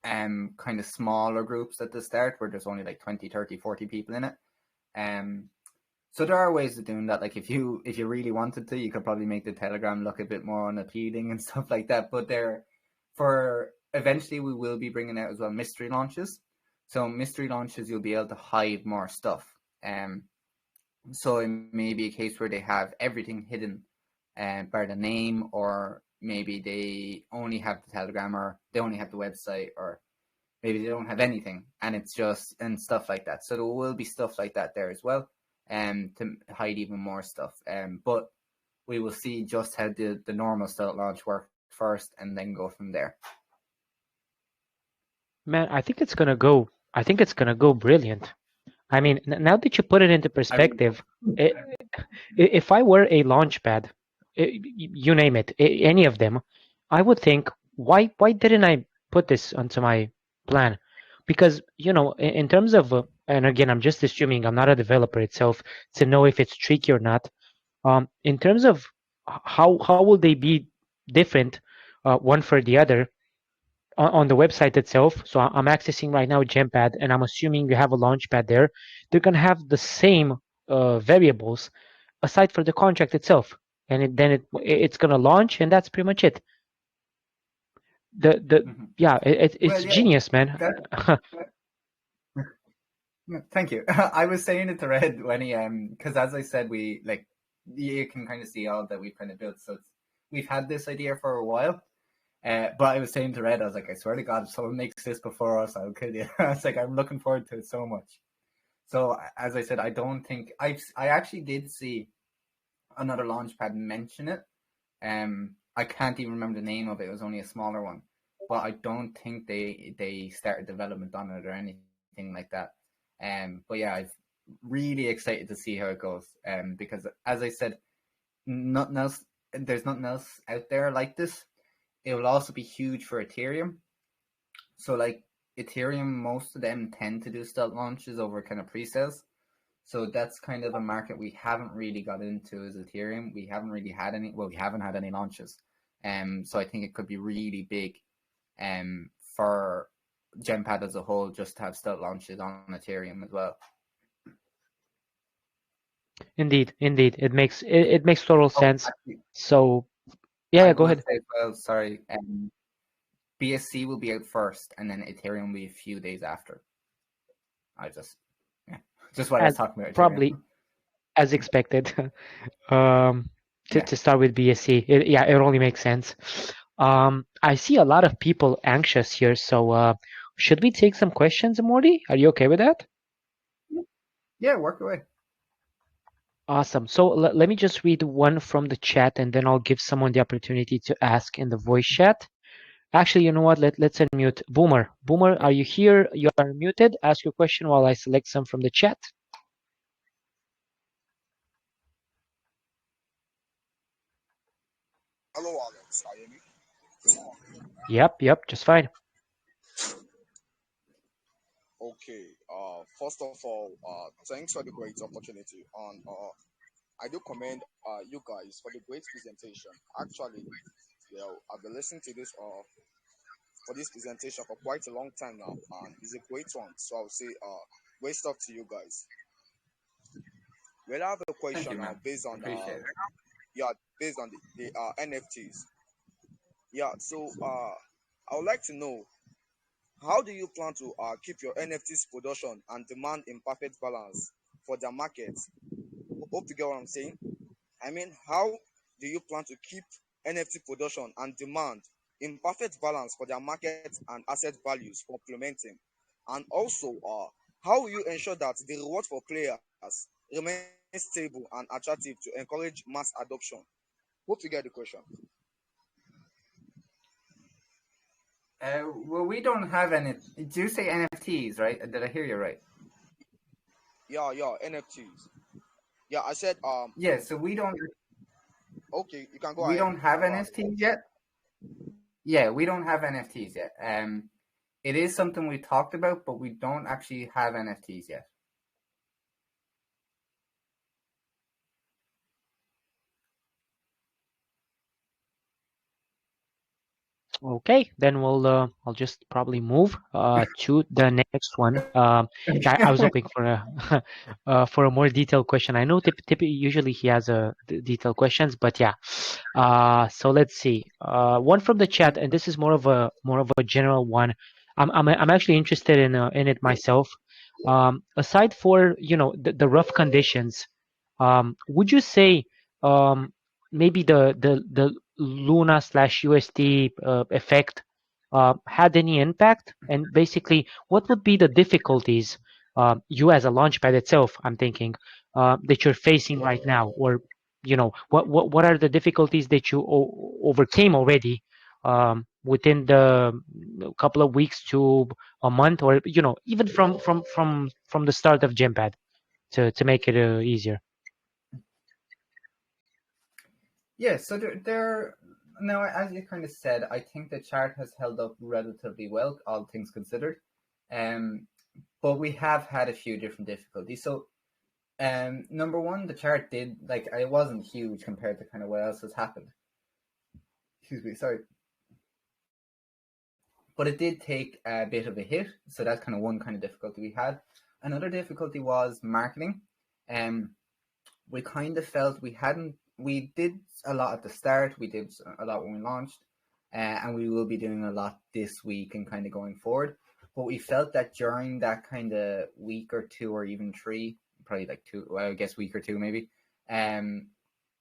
kind of smaller groups at the start where there's only like 20, 30, 40 people in it. So there are ways of doing that. Like if you really wanted to, you could probably make the Telegram look a bit more unappealing and stuff like that. But for eventually we will be bringing out as well mystery launches. So mystery launches, you'll be able to hide more stuff. So it may be a case where they have everything hidden by the name, or maybe they only have the Telegram, or they only have the website, or maybe they don't have anything, and it's just and stuff like that. So there will be stuff like that there as well, to hide even more stuff. But we will see just how the normal stealth launch works first, and then go from there. Man, I think it's gonna go brilliant. I mean, now that you put it into I really hope. perspective, if I were a launchpad, you name it, any of them, I would think, why didn't I put this onto my plan? Because in terms of, and again, I'm just assuming, I'm not a developer itself to know if it's tricky or not. In terms of how will they be different, one for the other, on the website itself. So I'm accessing right now GemPad, and I'm assuming you have a launchpad there. They're gonna have the same variables aside for the contract itself, and it's gonna launch, and that's pretty much it. The Mhm. Yeah, it's Well, yeah, genius, man. that. Thank you. I was saying it to Red when he because as I said, we like you can kind of see all that we've kind of built. So we've had this idea for a while. But I was saying to Red, I was like, I swear to God, if someone makes this before us, I'll kill you. I was like, I'm looking forward to it so much. So as I said, I don't think I actually did see another launchpad mention it. I can't even remember the name of it. It was only a smaller one, but I don't think they started development on it or anything like that. But yeah, I'm really excited to see how it goes. Because as I said, nothing else. There's nothing else out there like this. It will also be huge for Ethereum. So like Ethereum, most of them tend to do stealth launches over kind of pre-sales. So that's kind of a market we haven't really got into as Ethereum. We haven't really had any. Well, we haven't had any launches. So I think it could be really big. For GemPad as a whole, just to have stealth launches on Ethereum as well. Indeed, indeed, it makes total Oh, sense. actually, So yeah, I yeah, go will ahead. say, well, sorry. BSC will be out first, and then Ethereum will be a few days after. I just, yeah, just while I was As talking about Ethereum. probably as expected. um, Yeah. to start with BSC, yeah, it only makes sense. I see a lot of people anxious here, so should we take some questions, Morty? Are you okay with that? Yeah, work away. Awesome. So let me just read one from the chat, and then I'll give someone the opportunity to ask in the voice chat. Actually, you know what? Let's unmute Boomer. Boomer, Yeah. are you here? You are muted. Ask your question while I select some from the chat. Hello, Alex. Are you hear me? Yep, just fine. Okay. First of all, thanks for the great opportunity. And I do commend you guys for the great presentation. Actually, I've been listening to this for this presentation for quite a long time now, and it's a great one. So I'll say great stuff to you guys. Well, I have a Thank question you, now man. based on Appreciate it. yeah, based on the NFTs. Yeah. So I would like to know, how do you plan to keep your NFTs production and demand in perfect balance for the market? Hope you get what I'm saying. I mean, how do you plan to keep NFT production and demand in perfect balance for their market and asset values complementing? And also, how will you ensure that the reward for players remains stable and attractive to encourage mass adoption? Hope you get the question. Well, we don't have any. Did you say NFTs, right? Did I hear you right? Yeah, NFTs. Yeah, I said Yeah. So okay, you can go we ahead. don't You have can go ahead. NFTs yet. Yeah, we don't have NFTs yet. It is something we talked about, but we don't actually have NFTs yet. Okay, then I'll just probably move to the next one. I was hoping for a for a more detailed question. I know typically usually he has a detailed questions, but yeah. So let's see. One from the chat, and this is more of a general one. I'm actually interested in it myself. Aside for the rough conditions, would you say maybe the Luna slash USD effect had any impact? And basically, what would be the difficulties you as a launchpad itself, I'm thinking, that you're facing right now, or what are the difficulties that you overcame already within the couple of weeks to a month, or even from the start of GemPad to make it easier. Yeah, so there now, as you kind of said, I think the chart has held up relatively well, all things considered. Um, but we have had a few different difficulties. So, number one, the chart did like it wasn't huge compared to kind of what else has happened. Excuse me, sorry, but it did take a bit of a hit. So that's kind of one kind of difficulty we had. Another difficulty was marketing. Um, we kind of felt we did a lot at the start, we did a lot when we launched, and we will be doing a lot this week and kind of going forward, but we felt that during that kind of week or two or even three, probably like two, well, I guess week or two maybe,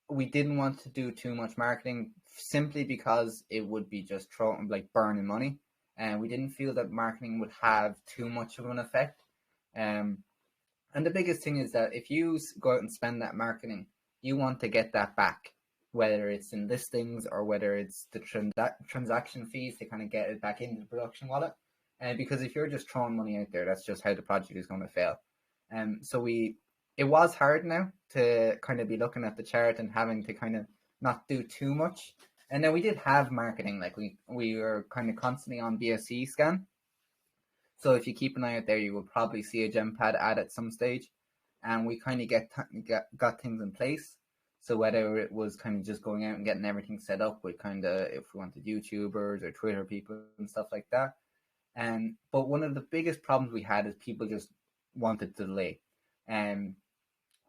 we didn't want to do too much marketing simply because it would be just throwing like burning money, and we didn't feel that marketing would have too much of an effect. um and the biggest thing is that if you go out and spend that marketing, you want to get that back, whether it's in listings or whether it's the transaction fees to kind of get it back into the production wallet. And because if you're just throwing money out there, that's just how the project is going to fail. So it was hard now to kind of be looking at the chart and having to kind of not do too much. And then we did have marketing, like we were kind of constantly on BSC scan. So if you keep an eye out there, you will probably see a GemPad ad at some stage. and we kind of got things in place. So whether it was kind of just going out and getting everything set up with kind of if we wanted YouTubers or Twitter people and stuff like that. But one of the biggest problems we had is people just wanted to delay.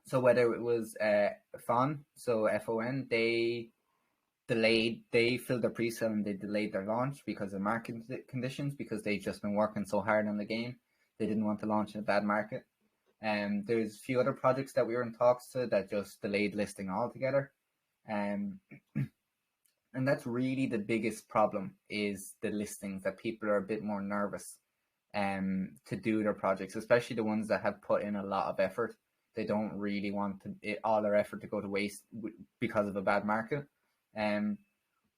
So whether it was FON, they filled their pre-sale and they delayed their launch because of market conditions, because they've just been working so hard on the game. They didn't want to launch in a bad market. There's a few other projects that we were in talks to that just delayed listing altogether. And that's really the biggest problem, is the listings, that people are a bit more nervous to do their projects, especially the ones that have put in a lot of effort. They don't really want all their effort to go to waste because of a bad market.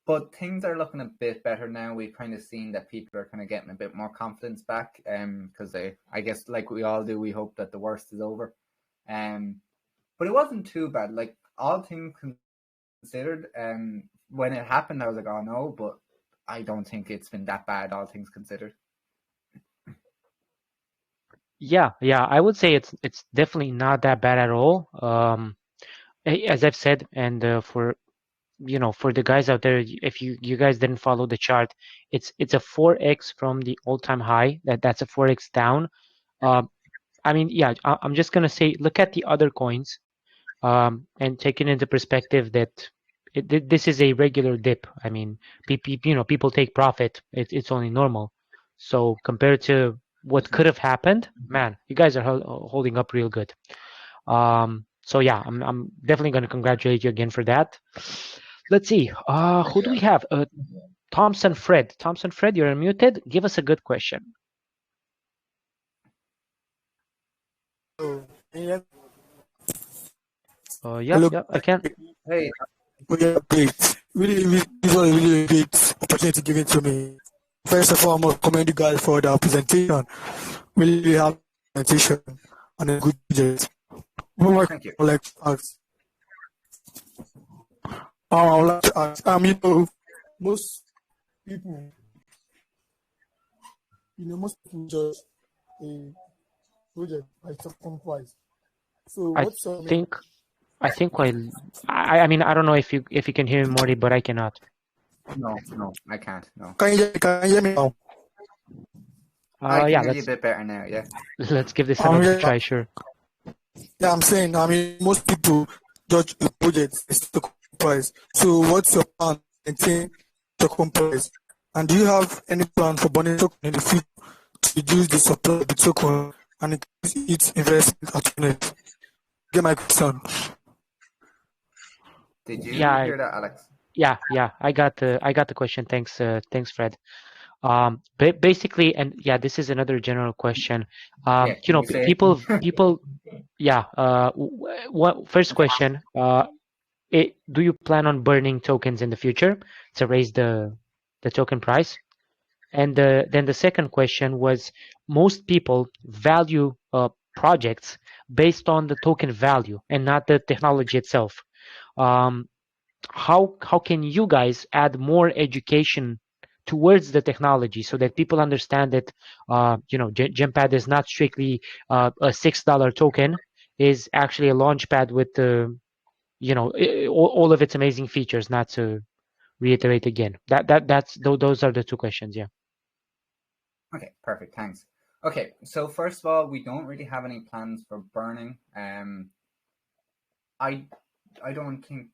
But things are looking a bit better now. We've kind of seen that people are kind of getting a bit more confidence back, because I guess like we all do, we hope that the worst is over. But it wasn't too bad. Like, all things considered, when it happened, I was like, oh no, but I don't think it's been that bad, all things considered. Yeah, I would say it's definitely not that bad at all. As I've said, and for for the guys out there, if you guys didn't follow the chart, it's a 4x from the all-time high. That's a 4x down. I mean, yeah, I'm just gonna say, look at the other coins, and take it into perspective that this is a regular dip. I mean, people take profit. It's only normal. So compared to what could have happened, man, you guys are holding up real good. So yeah, I'm definitely going to congratulate you again for that. Let's see. Who do we have? Thompson Fred. Thompson Fred, you're unmuted. Give us a good question. Hello. Yeah, I can. Hey, Yeah, great. This was really a great opportunity given to me. First of all, I must commend you guys for the presentation. Really have presentation and a good project. thank you. I would like to ask. I would like to ask. Most people, most people judge a project by certain price. So I what's your think I mean, I don't know if you can hear me, Morty, but I cannot. No, I can't. No. Can you hear me now? I can Yeah, hear you a bit better now. Yeah. let's give this another try. Sure. Yeah, I'm saying, most people judge the project based on the price. So, what's your plan to maintain token price? And do you have any plan for burning token in the future to reduce the supply of the token and increase its investment opportunity? Get my question. Did you Yeah, hear that, Alex? yeah, I got the question. Thanks, Fred. Basically, and yeah, this is another general question. Yeah, can you say it? People, yeah. What first question? Do you plan on burning tokens in the future to raise the token price? And then the second question was, most people value projects based on the token value and not the technology itself. Um, how can you guys add more education towards the technology so that people understand that GemPad is not strictly a $6 token, is actually a launch pad with all of its amazing features. Not to reiterate again. Those are the two questions. Yeah. Okay, perfect. Thanks. Okay, so first of all, we don't really have any plans for burning. I don't think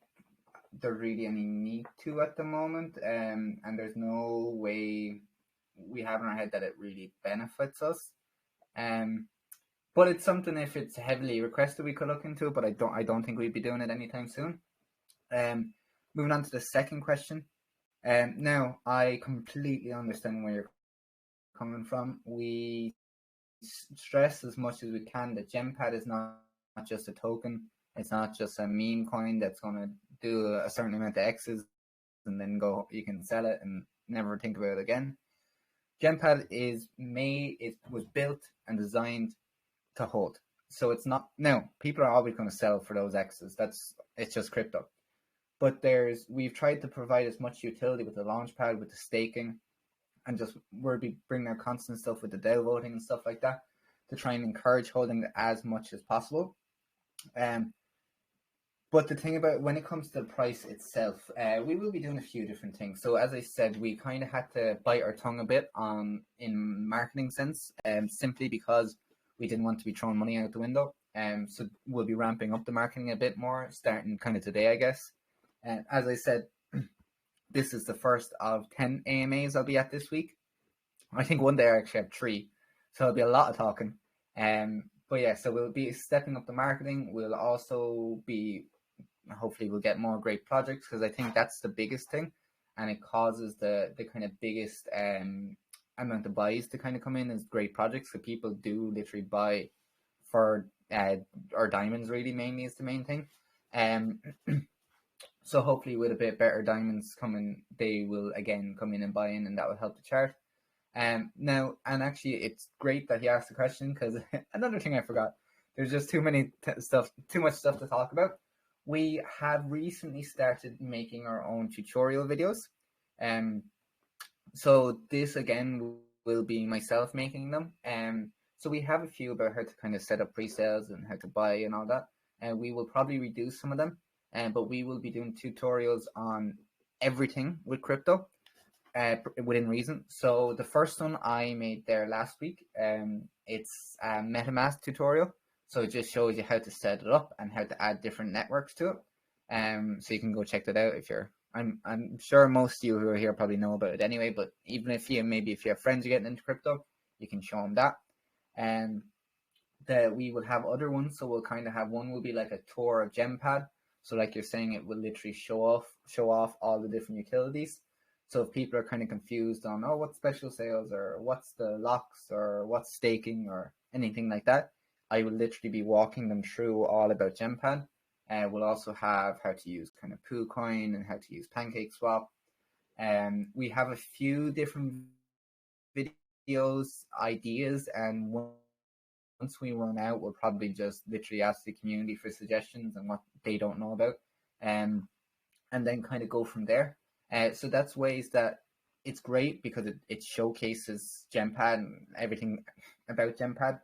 there really any need to at the moment. And there's no way we have in our head that it really benefits us. But it's something, if it's heavily requested, we could look into it. But I don't think we'd be doing it anytime soon. Moving on to the second question. Now I completely understand where you're coming from. We stress as much as we can that GemPad is not just a token. It's not just a meme coin that's going to do a certain amount of X's and then you can sell it and never think about it again. GemPad was built and designed to hold. So it's not, now people are always going to sell for those X's. It's just crypto. But we've tried to provide as much utility with the launchpad, with the staking, and just we'll be bringing our constant stuff with the DAO voting and stuff like that to try and encourage holding as much as possible. But the thing about when it comes to the price itself, we will be doing a few different things. So as I said, we kind of had to bite our tongue a bit on in marketing sense, simply because we didn't want to be throwing money out the window. So we'll be ramping up the marketing a bit more, starting kind of today, I guess. And as I said, this is the first of 10 AMAs I'll be at this week. I think one day I actually have 3, so it'll be a lot of talking. But yeah, so we'll be stepping up the marketing. We'll also be, hopefully we'll get more great projects, because I think that's the biggest thing, and it causes the kind of biggest amount of buys to kind of come in as great projects. So people do literally buy for or diamonds, really, mainly is the main thing. So hopefully with a bit better diamonds coming, they will again come in and buy in, and that will help the chart. Now, and actually, it's great that he asked the question, because another thing I forgot. There's just too much stuff to talk about. We have recently started making our own tutorial videos. So this again will be myself making them. So we have a few about how to kind of set up pre-sales and how to buy and all that. And we will probably reduce some of them. But we will be doing tutorials on everything with crypto, within reason. So the first one I made there last week, it's a MetaMask tutorial. So it just shows you how to set it up and how to add different networks to it. So you can go check that out if you're. I'm sure most of you who are here probably know about it anyway. But even if you have friends who are getting into crypto, you can show them that. That we will have other ones. So we'll kind of have one will be like a tour of GemPad. So like you're saying, it will literally show off all the different utilities. So if people are kind of confused on, what's special sales, or what's the locks, or what's staking, or anything like that, I will literally be walking them through all about GemPad. We'll also have how to use kind of PooCoin and how to use PancakeSwap. We have a few different videos, ideas, and once we run out, we'll probably just literally ask the community for suggestions and what they don't know about, and then kind of go from there. So that's ways that it's great, because it showcases GemPad and everything about GemPad.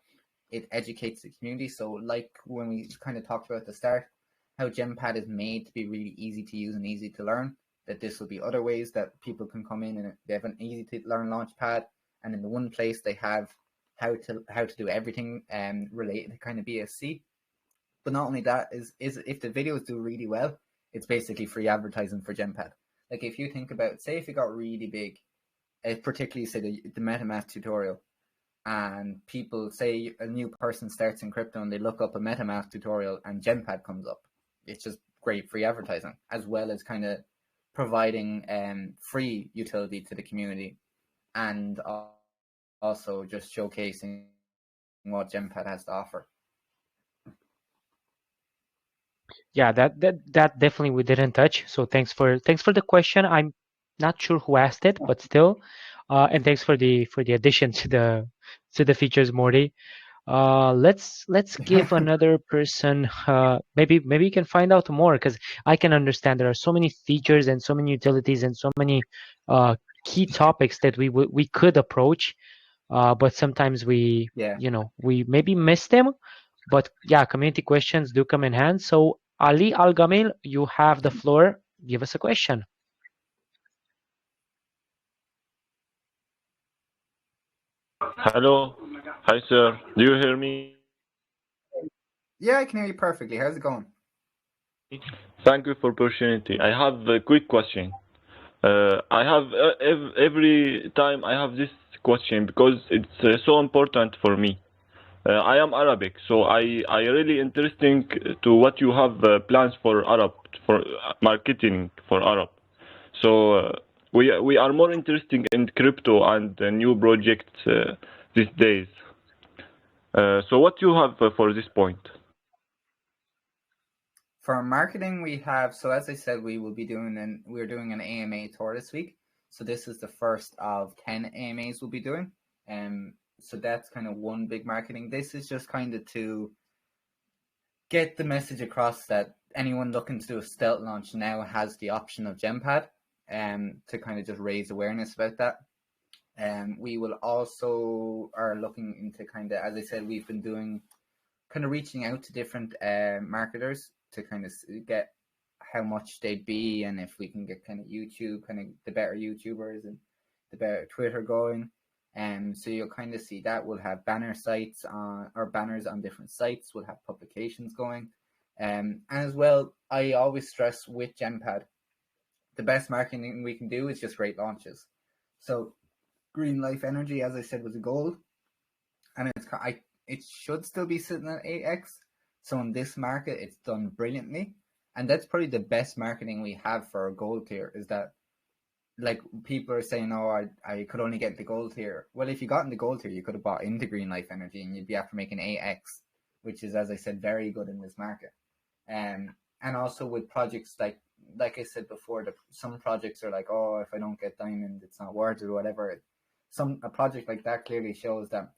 It educates the community. So like when we kind of talked about at the start, how GemPad is made to be really easy to use and easy to learn, that this will be other ways that people can come in and they have an easy to learn launchpad, and in the one place they have how to do everything related to kind of BSC. But not only that, is if the videos do really well, it's basically free advertising for GemPad. Like if you think about, say if it got really big, particularly say the MetaMask tutorial, and people, say a new person starts in crypto and they look up a MetaMask tutorial and GemPad comes up, it's just great free advertising, as well as kind of providing free utility to the community, and also just showcasing what GemPad has to offer. Yeah, that definitely we didn't touch. So thanks for the question. I'm not sure who asked it, but still, and thanks for the addition to the features, Morty. Let's give another person. Maybe you can find out more, because I can understand there are so many features and so many utilities and so many key topics that we could approach, but sometimes we Yeah. we maybe miss them. But yeah, community questions do come in hand. So Ali Al Gamil, you have the floor. Give us a question. Hello. Hi, sir. Do you hear me? Yeah, I can hear you perfectly. How's it going? Thank you for opportunity. I have a quick question. I have every time I have this question because it's so important for me. I am Arabic, so I really interesting to what you have plans for Arab, for marketing for Arab. So we are more interested in crypto and new projects these days. So what you have for this point? For marketing, we have, so as I said, we're doing an AMA tour this week. So this is the first of 10 AMAs we'll be doing. So that's kind of one big marketing. This is just kind of to get the message across that anyone looking to do a stealth launch now has the option of GemPad, to kind of just raise awareness about that. We will also are looking into kind of, as I said, we've been doing kind of reaching out to different marketers to kind of get how much they'd be, and if we can get kind of YouTube, kind of the better YouTubers and the better Twitter going. So you'll kind of see that we'll have banner sites or banners on different sites. We'll have publications going. And as well, I always stress with GemPad, the best marketing we can do is just great launches. So Green Life Energy, as I said, was a gold, and it should still be sitting at 8x. So in this market, it's done brilliantly, and that's probably the best marketing we have for a gold tier. Is that, like, people are saying, "Oh, I could only get the gold tier." Well, if you got in the gold tier, you could have bought into Green Life Energy, and you'd be after making 8x, which is, as I said, very good in this market. And also with projects like I said before, some projects are like, "Oh, if I don't get diamond, it's not worth it," or whatever. A project like that clearly shows that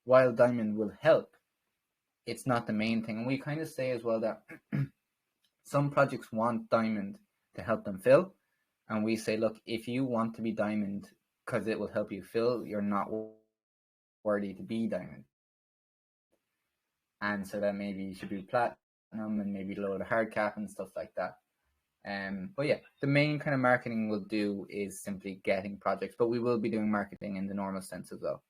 while diamond will help, it's not the main thing. And we kind of say as well that some projects want diamond to help them fill, and we say, look, if you want to be diamond because it will help you fill, you're not worthy to be diamond. And so that maybe you should be platinum and maybe lower the hard cap and stuff like that. But yeah, the main kind of marketing we'll do is simply getting projects, but we will be doing marketing in the normal sense as well.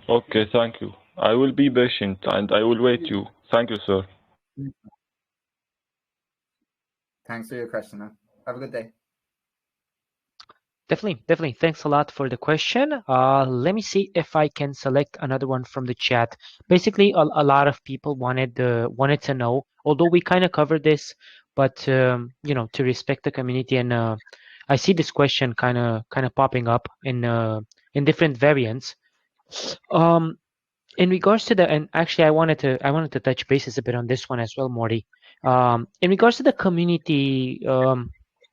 Okay, thank you. I will be patient and I will wait you. Thank you, sir. Thanks for your question, man. Have a good day. Definitely. Thanks a lot for the question. Let me see if I can select another one from the chat. Basically, a lot of people wanted to know, although we kind of covered this, but to respect the community, and I see this question kind of popping up in different variants. In regards to and actually, I wanted to touch bases a bit on this one as well, Morty. In regards to the community,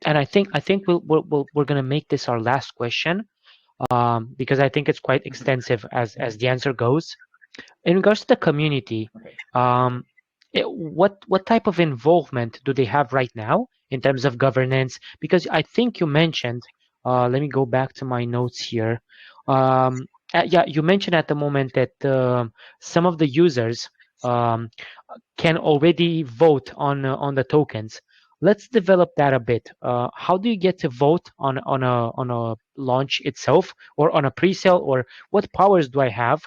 and I think we're gonna make this our last question, because I think it's quite extensive as the answer goes. In regards to the community, Okay. what type of involvement do they have right now in terms of governance? Because I think you mentioned, let me go back to my notes here. Yeah, you mentioned at the moment that some of the users um, can already vote on the tokens. Let's develop that a bit. How do you get to vote on a launch itself, or on a pre-sale, or what powers do I have?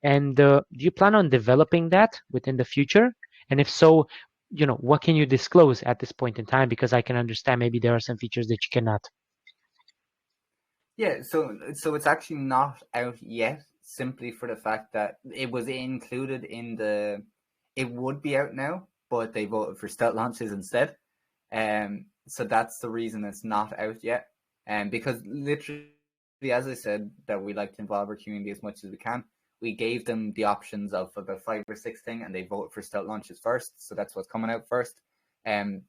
And do you plan on developing that within the future? And if so, what can you disclose at this point in time? Because I can understand maybe there are some features that you cannot. Yeah, so it's actually not out yet, simply for the fact that it was included in it would be out now, but they voted for stealth launches instead. So that's the reason it's not out yet. Because literally, as I said, that we like to involve our community as much as we can. We gave them the options of about 5 or 6 things, and they voted for stealth launches first. So that's what's coming out first.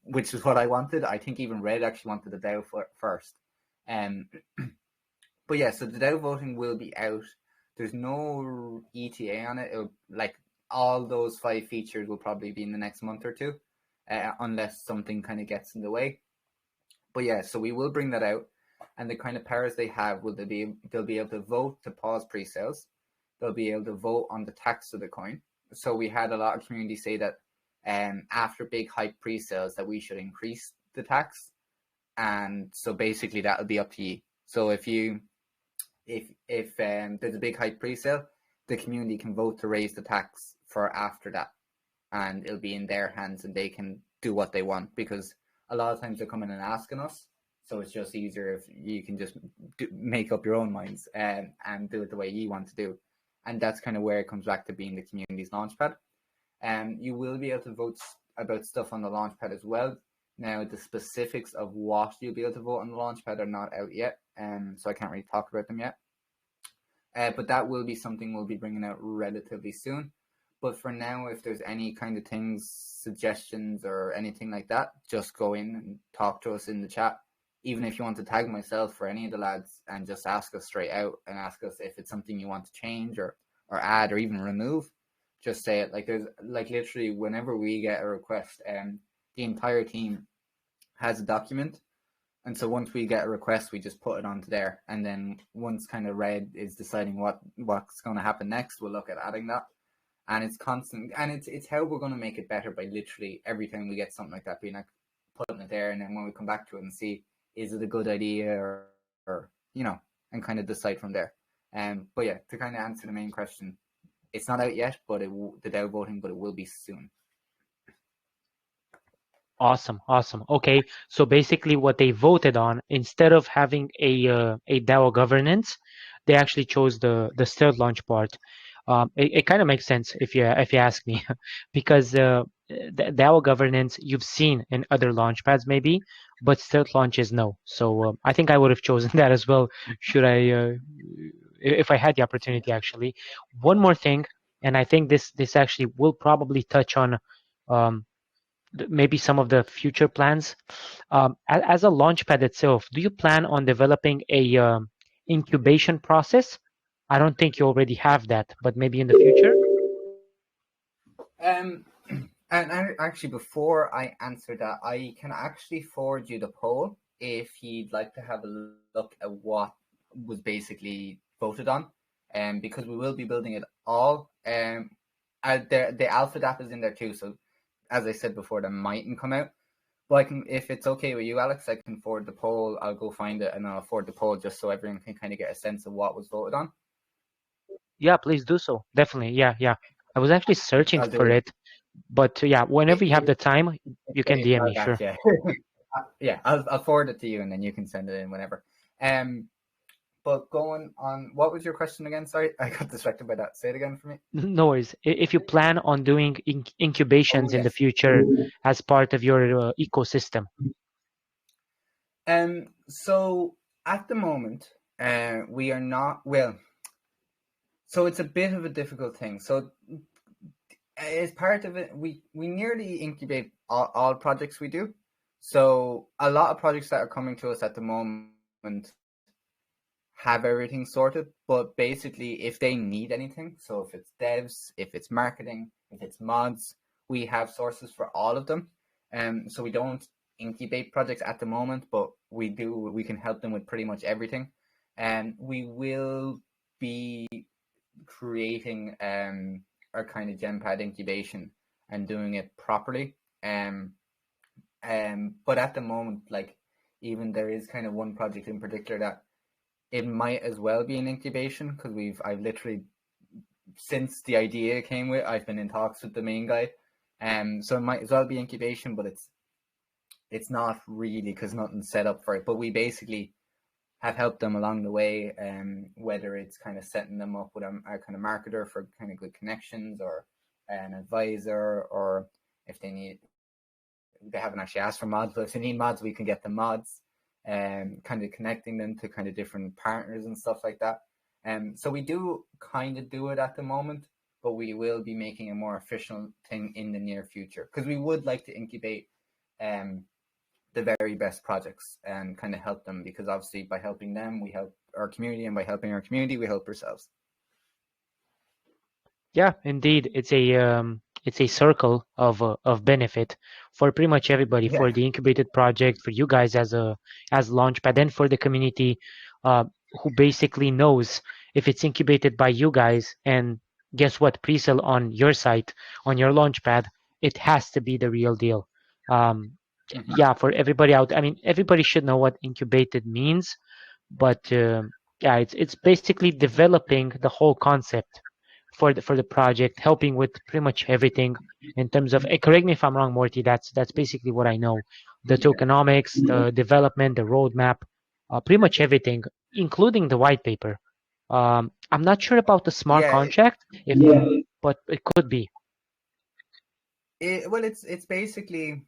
Which is what I wanted. I think even Red actually wanted the DAO first. But yeah, so the DAO voting will be out. There's no ETA on it. Like, all those 5 features will probably be in the next month or two, unless something kind of gets in the way. But yeah, so we will bring that out, and the kind of powers they have they'll be able to vote to pause pre-sales. They'll be able to vote on the tax of the coin. So we had a lot of community say that after big hype pre-sales that we should increase the tax, and so basically that'll be up to you. So if there's a big hype pre-sale, the community can vote to raise the tax for after that, and it'll be in their hands, and they can do what they want, because a lot of times they're coming and asking us, so it's just easier if you can just make up your own minds and do it the way you want to do. And that's kind of where it comes back to being the community's launchpad. You will be able to vote about stuff on the launchpad as well. Now, the specifics of what you'll be able to vote on the launchpad are not out yet, so I can't really talk about them yet. But that will be something we'll be bringing out relatively soon. But for now, if there's any kind of things, suggestions, or anything like that, just go in and talk to us in the chat. Even if you want to tag myself or any of the lads and just ask us straight out and ask us if it's something you want to change or add or even remove, just say it. Like, there's literally whenever we get a request, the entire team has a document And so once we get a request, we just put it onto there. And then once kind of Red is deciding what's going to happen next, we'll look at adding that. And it's constant, and it's how we're going to make it better by literally every time we get something like that, being like putting it there, and then when we come back to it and see, is it a good idea, or and kind of decide from there. But yeah, to kind of answer the main question, it's not out yet, but the DAO voting, but it will be soon. Awesome. Okay, so basically, what they voted on, instead of having a DAO governance, they actually chose the stealth launch part. It kind of makes sense if you ask me, because the DAO governance you've seen in other launchpads maybe, but stealth launches no. So I think I would have chosen that as well. Should I, if I had the opportunity actually. One more thing, and I think this actually will probably touch on. Um, maybe some of the future plans. As a launchpad itself, do you plan on developing a incubation process? I don't think you already have that, but maybe in the future. Um, and actually, before I answer that, I can actually forward you the poll if you'd like to have a look at what was basically voted on, because we will be building it all. The alpha dap is in there too, so as I said before, that mightn't come out. But I can, if it's okay with you, Alex, I can forward the poll. I'll go find it and I'll forward the poll just so everyone can kind of get a sense of what was voted on. Yeah, please do so. Definitely. Yeah. I was actually searching I'll do for it. it, but yeah, whenever you have the time, you can It's DM right me. back, Sure. yeah. Yeah, I'll forward it to you and then you can send it in whenever. But going on, what was your question again? Sorry, I got distracted by that. Say it again for me. No worries. If you plan on doing Oh incubations in the yes. future as part of your ecosystem. So at the moment, we are not well. So it's a bit of a difficult thing. So as part of it, we nearly incubate all projects we do. So a lot of projects that are coming to us at the moment have everything sorted, but basically if they need anything, so if it's devs, if it's marketing, if it's mods, we have sources for all of them. So we don't incubate projects at the moment, but we can help them with pretty much everything. And we will be creating our kind of GemPad incubation and doing it properly. But at the moment, like, even there is kind of one project in particular that it might as well be an incubation, because I've literally, since the idea came with, I've been in talks with the main guy, so it might as well be incubation, but it's not really, because nothing's set up for it. But we basically have helped them along the way, whether it's kind of setting them up with a kind of marketer for kind of good connections, or an advisor, or if they haven't actually asked for mods, but if they need mods, we can get them mods, and kind of connecting them to kind of different partners and stuff like that. So we do kind of do it at the moment, but we will be making a more official thing in the near future, because we would like to incubate the very best projects and kind of help them, because obviously by helping them, we help our community, and by helping our community, we help ourselves. Yeah, indeed, it's a circle of benefit for pretty much everybody, Yeah. for the incubated project, for you guys as Launchpad, and for the community, who basically knows if it's incubated by you guys, and guess what, pre-sale on your site, on your Launchpad, it has to be the real deal. Um, Mhm. yeah, for everybody out, I mean, everybody should know what incubated means, but yeah, it's basically developing the whole concept for the project, helping with pretty much everything in terms of. Correct me if I'm wrong, Morty. That's basically what I know. The Yeah. tokenomics, the development, the roadmap, pretty much everything, including the white paper. I'm not sure about the smart Yeah. contract, if but it could be. Well, it's basically,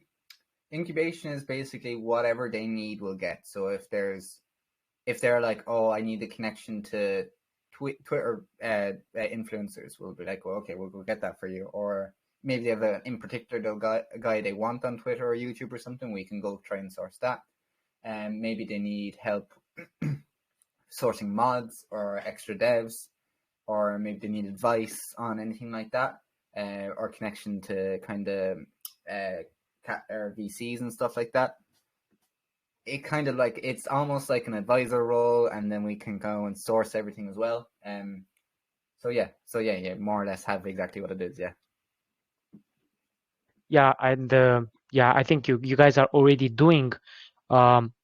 incubation is basically whatever they need will get. So if they're like, oh, I need a connection to Twitter influencers, we'll be like, well, okay, we'll go get that for you. Or maybe they have in particular a guy they want on Twitter or YouTube or something, we can go try and source that. And maybe they need help sourcing mods or extra devs, or maybe they need advice on anything like that, or connection to kind of or VCs and stuff like that. it kind of like it's almost like an advisor role, and then we can go and source everything as well. So yeah, more or less have exactly what it is. Yeah. Yeah, and yeah, I think you guys are already doing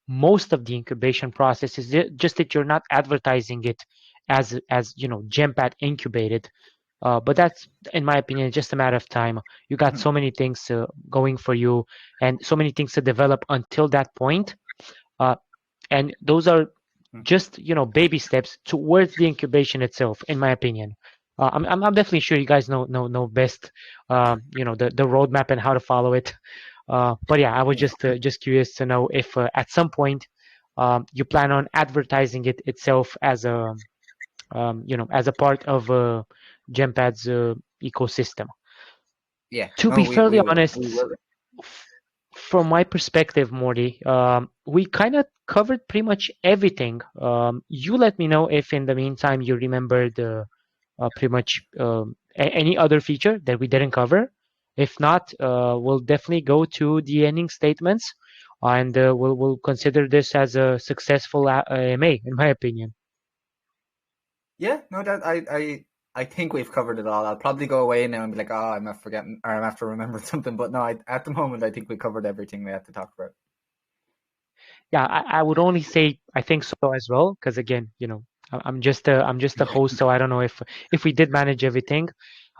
most of the incubation process. Is just that you're not advertising it as GemPad incubated. But that's, in my opinion, just a matter of time. You got so many things going for you, and so many things to develop until that point. Uh, and those are just baby steps towards the incubation itself, in my opinion. I'm definitely sure you guys know best, the roadmap and how to follow it. But yeah, I was just curious to know if at some point you plan on advertising it itself as a as a part of GemPad's ecosystem. Yeah. To No, be fairly honest, we will. from my perspective, Morty, we kind of covered pretty much everything. You let me know if in the meantime you remembered pretty much any other feature that we didn't cover. If not, we'll definitely go to the ending statements, and we'll consider this as a successful AMA, in my opinion. Yeah, no, that I think we've covered it all. I'll probably go away now and be like, oh, I'm not forgetting, or I'm after remembering something. But no, at the moment, I think we covered everything we had to talk about. Yeah, I would only say I think so as well, because again, I'm just a host, so I don't know if we did manage everything.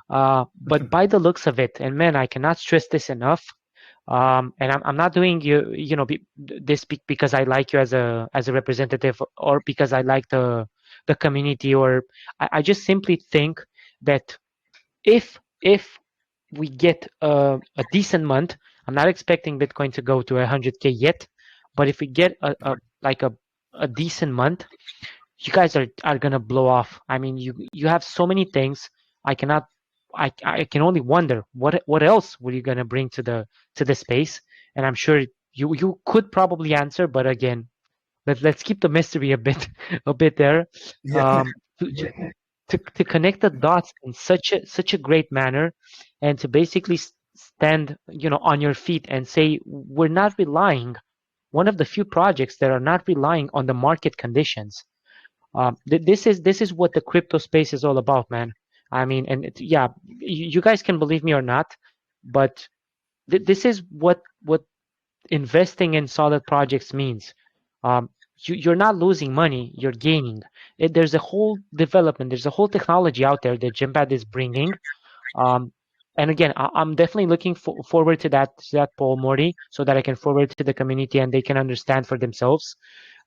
But by the looks of it, and man, I cannot stress this enough. And I'm not doing this because I like you as a representative, or because I like the community, or I just simply think that if we get a decent month, I'm not expecting Bitcoin to go to 100K yet, but if we get a decent month, you guys are gonna blow off. I mean, you have so many things. I cannot. I can only wonder what else were you gonna bring to the space, and I'm sure you could probably answer, but again, let's keep the mystery a bit a bit there. Yeah. Um, to connect the dots in such a great manner, and to basically stand on your feet and say we're not relying, one of the few projects that are not relying on the market conditions. This is what the crypto space is all about, man. I mean, and yeah, you guys can believe me or not, but this is what investing in solid projects means. Um, you're not losing money; you're gaining. There's a whole development, there's a whole technology out there that GemPad is bringing. Um, and again, I'm definitely looking forward to that poll, Morty, so that I can forward to the community and they can understand for themselves.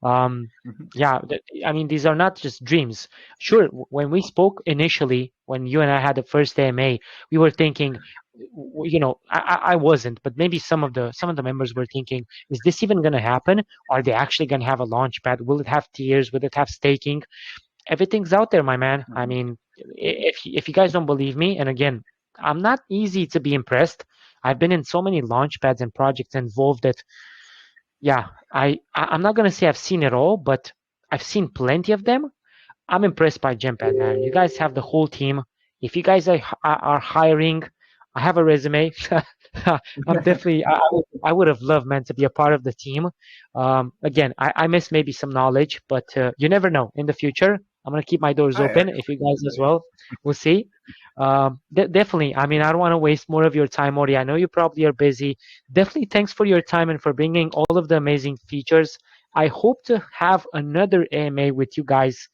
Um, yeah, I mean, these are not just dreams. Sure, when we spoke initially, when you and I had the first AMA, we were thinking, I wasn't, but maybe some of the members were thinking, is this even going to happen? Are they actually going to have a launch pad? Will it have tiers? Will it have staking? Everything's out there, my man. I mean, if you guys don't believe me, and again, I'm not easy to be impressed. I've been in so many launch pads and projects involved that, yeah, I'm not gonna say I've seen it all, but I've seen plenty of them. I'm impressed by GemPad, man. You guys have the whole team. If you guys are hiring, I have a resume. I'm definitely. I would have loved, man, to be a part of the team. Again, I miss maybe some knowledge, but you never know. In the future, I'm gonna keep my doors Oh, yeah. open. If you guys as well, we'll see. Definitely. I mean, I don't want to waste more of your time, Ori. I know you probably are busy. Definitely, thanks for your time and for bringing all of the amazing features. I hope to have another AMA with you guys.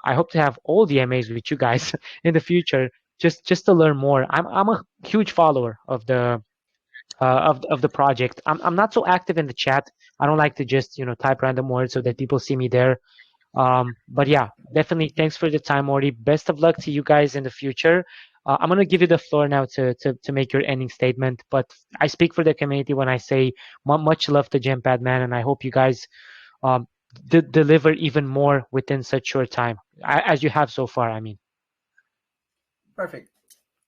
I hope to have all the AMAs with you guys in the future, just to learn more. I'm a huge follower of the project. I'm not so active in the chat. I don't like to just type random words so that people see me there. But yeah, definitely thanks for the time, Morty. Best of luck to you guys in the future. I'm gonna give you the floor now to make your ending statement. But I speak for the community when I say much love to GemPad, man, and I hope you guys um, deliver even more within such short time as you have so far. I mean, Perfect.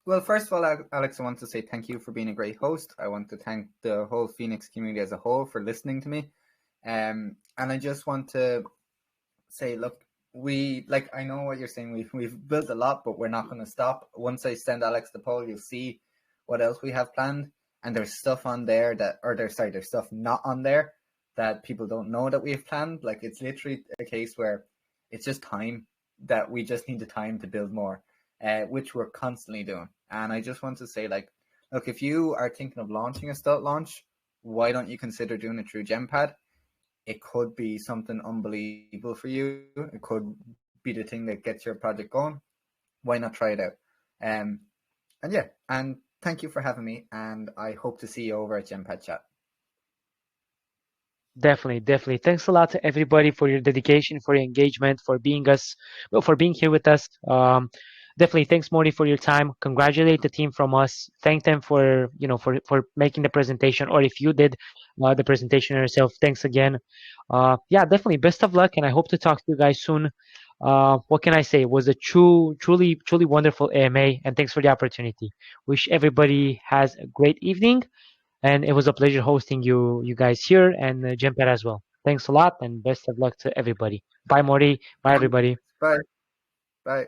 Well, first of all, Alex, I want to say thank you for being a great host. I want to thank the whole Phoenix community as a whole for listening to me. And I just want to say, look, I know what you're saying. We've built a lot, but we're not going to stop. Once I send Alex the poll, you'll see what else we have planned. And there's stuff on there there's stuff not on there. that people don't know that we've planned. Like, it's literally a case where it's just time, that we just need the time to build more, which we're constantly doing. And I just want to say, like, look, if you are thinking of launching a stealth launch, why don't you consider doing it through GemPad? It could be something unbelievable for you. It could be the thing that gets your project going. Why not try it out? And yeah, and thank you for having me. And I hope to see you over at GemPad Chat. Definitely. Thanks a lot to everybody for your dedication, for your engagement, for being here with us. Definitely, thanks, Morty, for your time. Congratulate the team from us. Thank them for for making the presentation, or if you did the presentation yourself, thanks again. Yeah, definitely. Best of luck, and I hope to talk to you guys soon. What can I say? It was a truly wonderful AMA, and thanks for the opportunity. Wish everybody has a great evening. And it was a pleasure hosting you guys here and Jemper as well. Thanks a lot and best of luck to everybody. Bye, Morty. Bye, everybody. Bye. Bye.